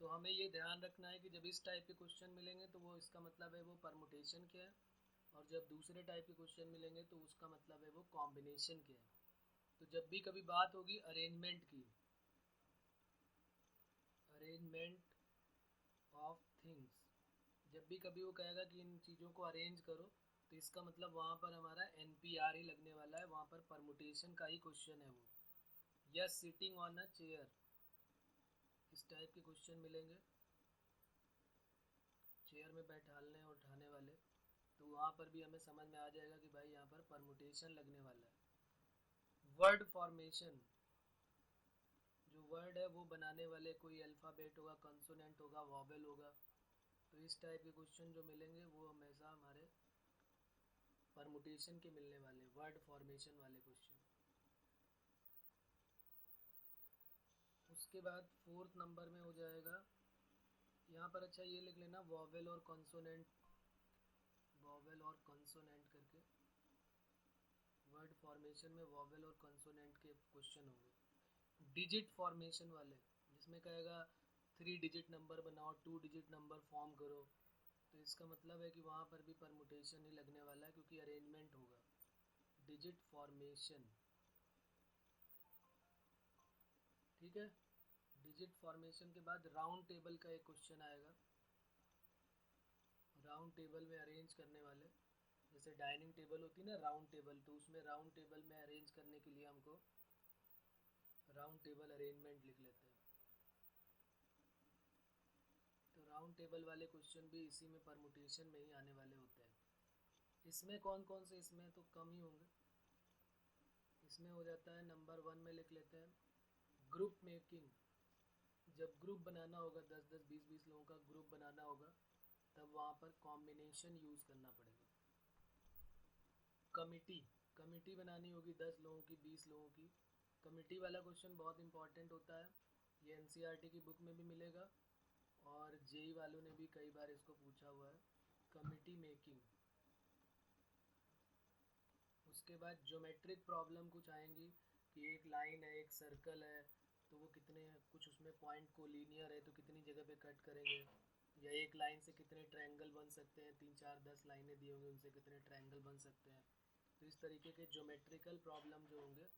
तो हमें ये ध्यान रखना है कि जब इस टाइप के क्वेश्चन मिलेंगे तो वो इसका मतलब है वो परमुटेशन क्या है, और जब दूसरे टाइप के क्वेश्चन मिलेंगे तो उसका मतलब है वो कॉम्बिनेशन क्या है। तो जब भी कभी बात होगी अरेंजमेंट की, अरेंजमेंट ऑफ थिंग्स, जब भी कभी वो कहेगा कि इन चीज़ों को अरेंज करो, तो इसका मतलब वहाँ पर हमारा NPR ही लगने वाला है, वहाँ पर परमुटेशन का ही क्वेश्चन है वो। या सिटिंग ऑन अ चेयर, इस टाइप के क्वेश्चन मिलेंगे, चेयर में बैठाने और उठाने वाले, तो वहाँ पर भी हमें समझ में आ जाएगा कि भाई यहाँ पर परमुटेशन लगने वाला है। वर्ड फॉर्मेशन, जो वर्ड है वो बनाने वाले, कोई अल्फ़ाबेट होगा, कंसोनेंट होगा, वॉवेल होगा, तो इस टाइप के क्वेश्चन जो मिलेंगे वो हमेशा हमारे परमुटेशन के मिलने वाले, वर्ड फॉर्मेशन वाले क्वेश्चन। उसके बाद 4th नंबर में हो जाएगा यहाँ पर, अच्छा ये लिख लेना, वॉवेल और कॉन्सोनेंट, वॉवेल और कॉन्सोनेंट करके वर्ड फॉर्मेशन में वॉवेल और कॉन्सोनेंट के क्वेश्चन होंगे। डिजिट फॉर्मेशन वाले, जिसमें कहेगा 3 डिजिट नंबर बनाओ, 2 डिजिट नंबर फॉर्म करो, तो इसका मतलब है कि वहाँ पर भी परमुटेशन ही लगने वाला है, क्योंकि अरेंजमेंट होगा। डिजिट फॉर्मेशन, ठीक है। डिजिट फॉर्मेशन के बाद राउंड टेबल का एक क्वेश्चन आएगा। राउंड टेबल में अरेंज करने वाले, जैसे डाइनिंग टेबल होती है ना राउंड टेबल, तो उसमें राउंड टेबल में अरेंज करने के लिए हमको राउंड टेबल अरेंजमेंट लिख लेते हैं। तो राउंड टेबल वाले क्वेश्चन भी इसी में परमुटेशन में ही आने वाले होते हैं। इसमें कौन कौन से, इसमें तो कम ही होंगे। इसमें हो जाता है नंबर 1 में लिख लेते हैं ग्रुप मेकिंग। जब ग्रुप बनाना होगा, 10-10, 20-20 लोगों का ग्रुप बनाना होगा, तब वहाँ पर कॉम्बिनेशन यूज़ करना पड़ेगा। कमिटी, कमिटी बनानी होगी 10 लोगों की, 20 लोगों की। कमिटी वाला क्वेश्चन बहुत इंपॉर्टेंट होता है, ये एनसीईआरटी की बुक में भी मिलेगा और जेई वालों ने भी कई बार इसको पूछा हुआ है, कमिटी मेकिंग। उसके बाद ज्योमेट्रिक प्रॉब्लम कुछ आएंगी कि एक लाइन है, एक सर्कल है, तो वो कितने, कुछ उसमें पॉइंट को लीनियर है तो कितनी जगह पे कट करेंगे, या एक लाइन से कितने ट्रायंगल बन सकते हैं, 3-4-10 लाइनें दी होंगी, उनसे कितने ट्रायंगल बन सकते हैं। तो इस तरीके के ज्योमेट्रिकल प्रॉब्लम जो होंगे,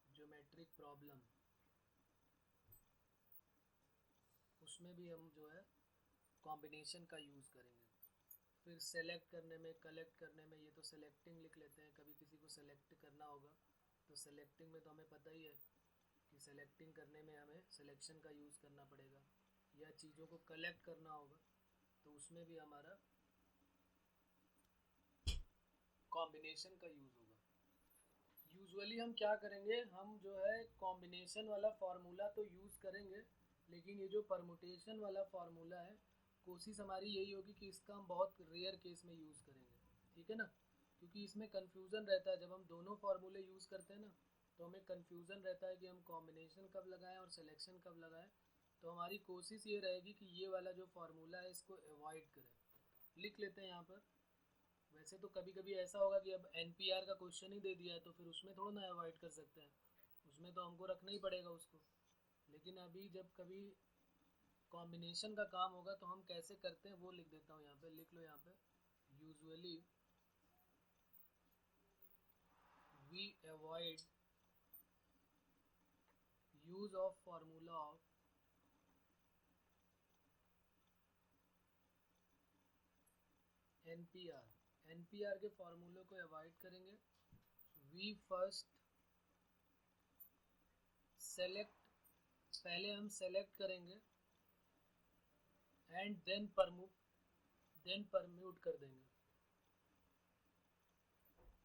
ज्योमेट्रिक प्रॉब्लम, उसमें भी हम जो है कॉम्बिनेशन का यूज़ करेंगे। फिर सेलेक्ट करने में, कलेक्ट करने में, ये तो सेलेक्टिंग लिख लेते हैं, कभी किसी को सेलेक्ट करना होगा तो सेलेक्टिंग में तो हमें पता ही है कि सेलेक्टिंग करने में हमें सिलेक्शन का यूज़ करना पड़ेगा, या चीज़ों को कलेक्ट करना होगा तो उसमें भी हमारा कॉम्बिनेशन का यूज़ होगा। यूजुअली हम क्या करेंगे, हम जो है कॉम्बिनेशन वाला फार्मूला तो यूज़ करेंगे, लेकिन ये जो परमुटेशन वाला फार्मूला है, कोशिश हमारी यही होगी कि इसका हम बहुत रेयर केस में यूज़ करेंगे, ठीक है ना, क्योंकि इसमें कन्फ्यूज़न रहता है। जब हम दोनों फार्मूले यूज़ करते हैं ना, तो हमें कन्फ्यूज़न रहता है कि हम कॉम्बिनेशन कब लगाएं और सिलेक्शन कब लगाएं। तो हमारी कोशिश ये रहेगी कि ये वाला जो फार्मूला है इसको अवॉइड करें। लिख लेते हैं यहाँ पर। वैसे तो कभी कभी ऐसा होगा कि अब एनपीआर का क्वेश्चन ही दे दिया है, तो फिर उसमें थोड़ा ना अवॉइड कर सकते हैं, उसमें तो हमको रखना ही पड़ेगा उसको। लेकिन अभी जब कभी कॉम्बिनेशन का काम होगा तो हम कैसे करते हैं वो लिख देता हूँ यहाँ पे, लिख लो यहाँ पे, usually we avoid use of formula of NPR. NPR के फार्मूले को अवॉइड करेंगे। वी फर्स्ट सेलेक्ट, पहले हम सेलेक्ट करेंगे एंड देन परम्यूट कर देंगे।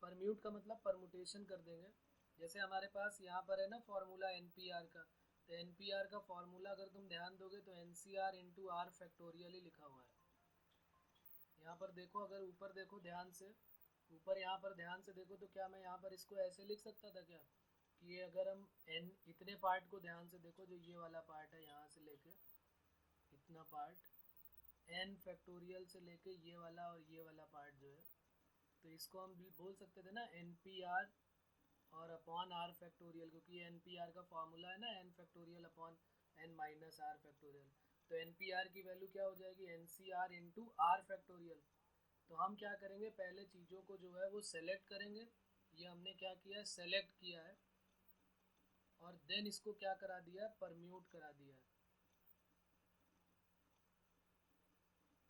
परम्यूट का मतलब परमुटेशन कर देंगे। जैसे हमारे पास यहाँ पर है ना फार्मूला एनपीआर का, तो एनपीआर का फार्मूला अगर तुम ध्यान दोगे तो एनसीआर इंटू आर फैक्टोरियल ही लिखा हुआ है। यहाँ पर देखो, अगर ऊपर देखो ध्यान से, ऊपर यहाँ पर ध्यान से देखो, तो क्या मैं यहाँ पर इसको ऐसे लिख सकता था क्या, कि ये अगर हम एन इतने पार्ट को ध्यान से देखो, जो ये वाला पार्ट है यहाँ से लेके इतना पार्ट, एन फैक्टोरियल से लेके ये वाला और ये वाला पार्ट जो है, तो इसको हम भी बोल सकते थे ना एन पी आर और अपॉन आर फैक्टोरियल, क्योंकि एन पी आर का फॉर्मूला है ना N factorial upon N minus are factorial. तो एन पी आर की वैल्यू क्या हो जाएगी, N C R into R factorial. तो हम क्या करेंगे, पहले चीज़ों को जो है वो सेलेक्ट करेंगे। ये हमने क्या किया है, सेलेक्ट किया है, और देन इसको क्या करा दिया है, परम्यूट करा दिया है।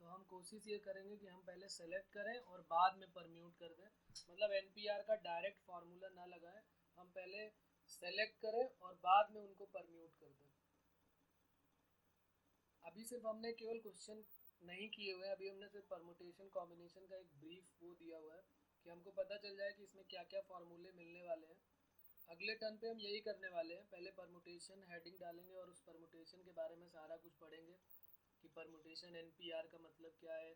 तो हम कोशिश ये करेंगे कि हम पहले सेलेक्ट करें और बाद में परम्यूट कर दें, मतलब एनपीआर का डायरेक्ट फार्मूला ना लगाएं, हम पहले सेलेक्ट करें और बाद में उनको परम्यूट कर दें। अभी सिर्फ हमने केवल क्वेश्चन नहीं किए हुए हैं, अभी हमने सिर्फ परमुटेशन कॉम्बिनेशन का एक ब्रीफ वो दिया हुआ है कि हमको पता चल जाए कि इसमें क्या क्या फार्मूले मिलने वाले हैं। अगले टर्न पे हम यही करने वाले हैं, पहले परमुटेशन हेडिंग डालेंगे और उस परमुटेशन के बारे में सारा कुछ पढ़ेंगे, कि परमुटेशन एनपीआर का मतलब क्या है,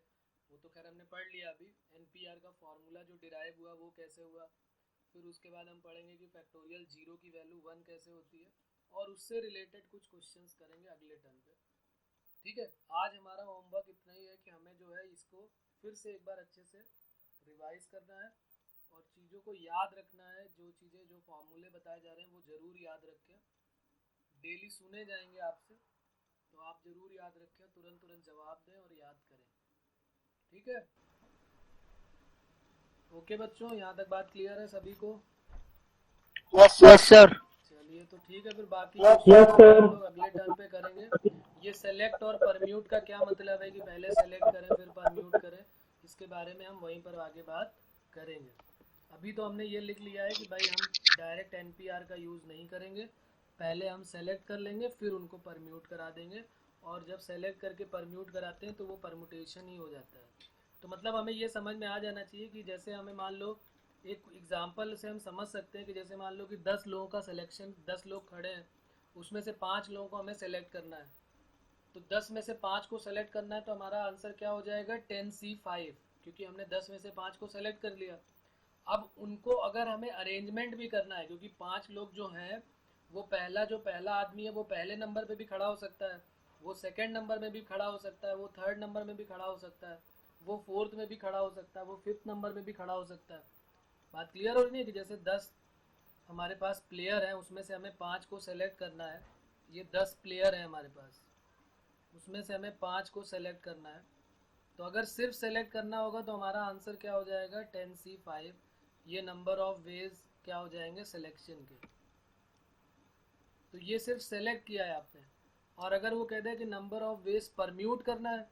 वो तो खैर हमने पढ़ लिया अभी। एनपीआर का फॉर्मूला जो डिराइव हुआ वो कैसे हुआ, फिर उसके बाद हम पढ़ेंगे कि फैक्टोरियल 0 की वैल्यू 1 कैसे होती है, और उससे रिलेटेड कुछ क्वेश्चंस करेंगे अगले टर्म पे। ठीक है, आज हमारा होमवर्क इतना ही है कि हमें जो है इसको फिर से एक बार अच्छे से रिवाइज करना है और चीज़ों को याद रखना है। जो चीज़ें जो फॉर्मूले बताए जा रहे हैं वो ज़रूर याद रखें। डेली सुने जाएंगे आपसे, तो आप ज़रूर याद रखें, तुरंत जवाब दें और याद करें। ठीक है, ओके बच्चों, यहाँ तक बात क्लियर है सभी को? Yes sir. चलिए तो ठीक है, फिर बाकी हम लोग अगले टर्म पे करेंगे। ये सेलेक्ट और परम्यूट का क्या मतलब है कि पहले सेलेक्ट करें फिर परम्यूट करें, इसके बारे में हम वहीं पर आगे बात करेंगे। अभी तो हमने ये लिख लिया है कि भाई हम डायरेक्ट एनपीआर का यूज़ नहीं करेंगे, पहले हम सेलेक्ट कर लेंगे फिर उनको परम्यूट करा देंगे, और जब सेलेक्ट करके परम्यूट कराते हैं तो वो परम्यूटेशन ही हो जाता है। तो मतलब हमें ये समझ में आ जाना चाहिए कि जैसे हमें मान लो एक एग्जाम्पल से हम समझ सकते हैं कि जैसे मान लो कि 10 लोगों का सिलेक्शन, 10 लोग खड़े हैं, उसमें से 5 लोगों को हमें सेलेक्ट करना है। तो 10 में से 5 को सेलेक्ट करना है, तो हमारा आंसर क्या हो जाएगा 10C5, क्योंकि हमने 10 में से 5 को सेलेक्ट कर लिया। अब उनको अगर हमें अरेंजमेंट भी करना है, क्योंकि 5 लोग जो हैं वो जो पहला आदमी है वो पहले नंबर पे भी खड़ा हो सकता है, वो सेकंड नंबर में भी खड़ा हो सकता है, वो थर्ड नंबर में भी खड़ा हो सकता है, वो फोर्थ में भी खड़ा हो सकता है, वो फिफ्थ नंबर में भी खड़ा हो सकता है। बात क्लियर हो रही है कि जैसे 10 हमारे पास प्लेयर हैं, उसमें से हमें 5 को सेलेक्ट करना है। ये 10 प्लेयर हैं हमारे पास, उसमें से हमें 5 को सेलेक्ट करना है। तो अगर सिर्फ सेलेक्ट करना होगा तो हमारा आंसर क्या हो जाएगा 10C5। ये नंबर ऑफ वेज क्या हो जाएंगे सिलेक्शन के। तो ये सिर्फ सेलेक्ट किया है आपने। और अगर वो कहते हैं कि नंबर ऑफ वेज परम्यूट करना है,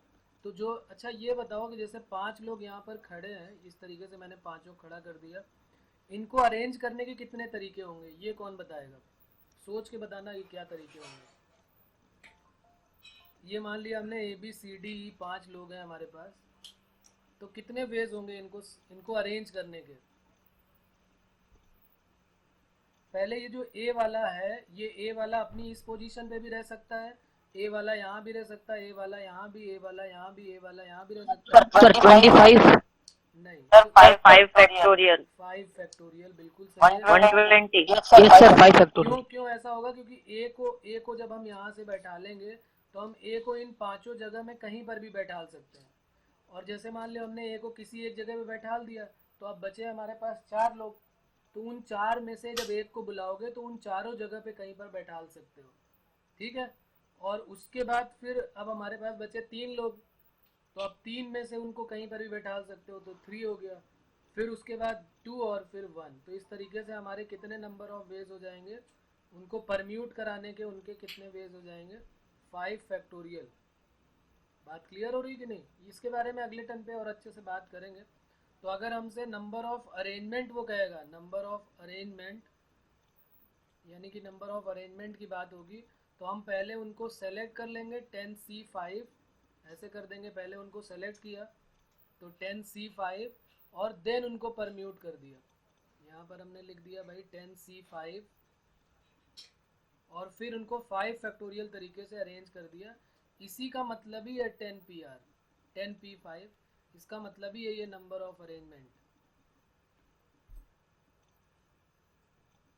तो जो अच्छा ये बताओ कि जैसे 5 लोग यहाँ पर खड़े हैं, इस तरीके से मैंने 5 खड़ा कर दिया, इनको अरेंज करने के कितने तरीके होंगे, ये कौन बताएगा? सोच के बताना ये क्या तरीके होंगे। ये मान लिया हमने ABCD 5 लोग हैं हमारे पास, तो कितने वेज होंगे इनको अरेंज करने के? पहले ये जो A वाला है, ये A वाला अपनी इस पोजीशन पे भी रह सकता है, A वाला यहाँ भी रह सकता है, A वाला यहाँ भी, A वाला यहाँ भी, A वाला यहाँ भी रह सकता है। सर 25 नहीं सर 5 फैक्टोरियल 5 फैक्टोरियल बिल्कुल सही है। 120 यस सर 5 फैक्टोरियल। क्यों ऐसा होगा? क्योंकि A को जब हम यहाँ से बैठा लेंगे तो हम A को इन 5 जगह में कहीं पर भी बैठा सकते हैं। और जैसे मान लो हमने A को किसी एक जगह पे बैठा दिया, तो अब बचे हमारे पास 4 लोग, तो उन 4 में से जब एक को बुलाओगे तो उन चारों जगह पे कहीं पर बैठा सकते हो। ठीक है, और उसके बाद फिर अब हमारे पास बचे 3 लोग, तो अब 3 में से उनको कहीं पर भी बैठा सकते हो, तो 3 हो गया। फिर उसके बाद 2 और फिर 1। तो इस तरीके से हमारे कितने नंबर ऑफ वेज हो जाएंगे उनको परम्यूट कराने के, उनके कितने वेज हो जाएंगे 5 फैक्टोरियल। बात क्लियर हो रही कि नहीं? इसके बारे में अगले टर्म पे और अच्छे से बात करेंगे। तो अगर हमसे नंबर ऑफ अरेंजमेंट वो कहेगा, नंबर ऑफ अरेंजमेंट यानी कि नंबर ऑफ अरेंजमेंट की बात होगी, तो हम पहले उनको सेलेक्ट कर लेंगे 10C5, ऐसे कर देंगे। पहले उनको सेलेक्ट किया तो 10C5 और देन उनको परम्यूट कर दिया। यहाँ पर हमने लिख दिया भाई 10C5 और फिर उनको 5 फैक्टोरियल तरीके से अरेंज कर दिया। इसी का मतलब ही है 10PR 10P5, इसका मतलब ही है ये नंबर ऑफ अरेंजमेंट।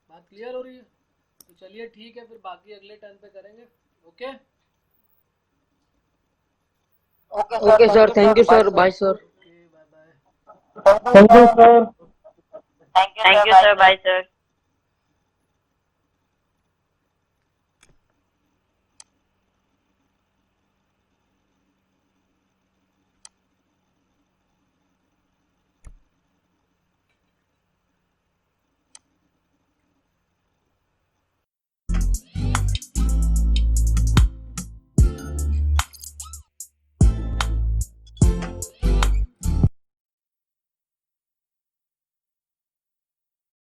बात क्लियर हो रही है? तो चलिए ठीक है, फिर बाकी अगले टर्न पे करेंगे। Okay okay sir, thank you sir, bye sir. Okay, bye bye. Thank you sir, bye sir.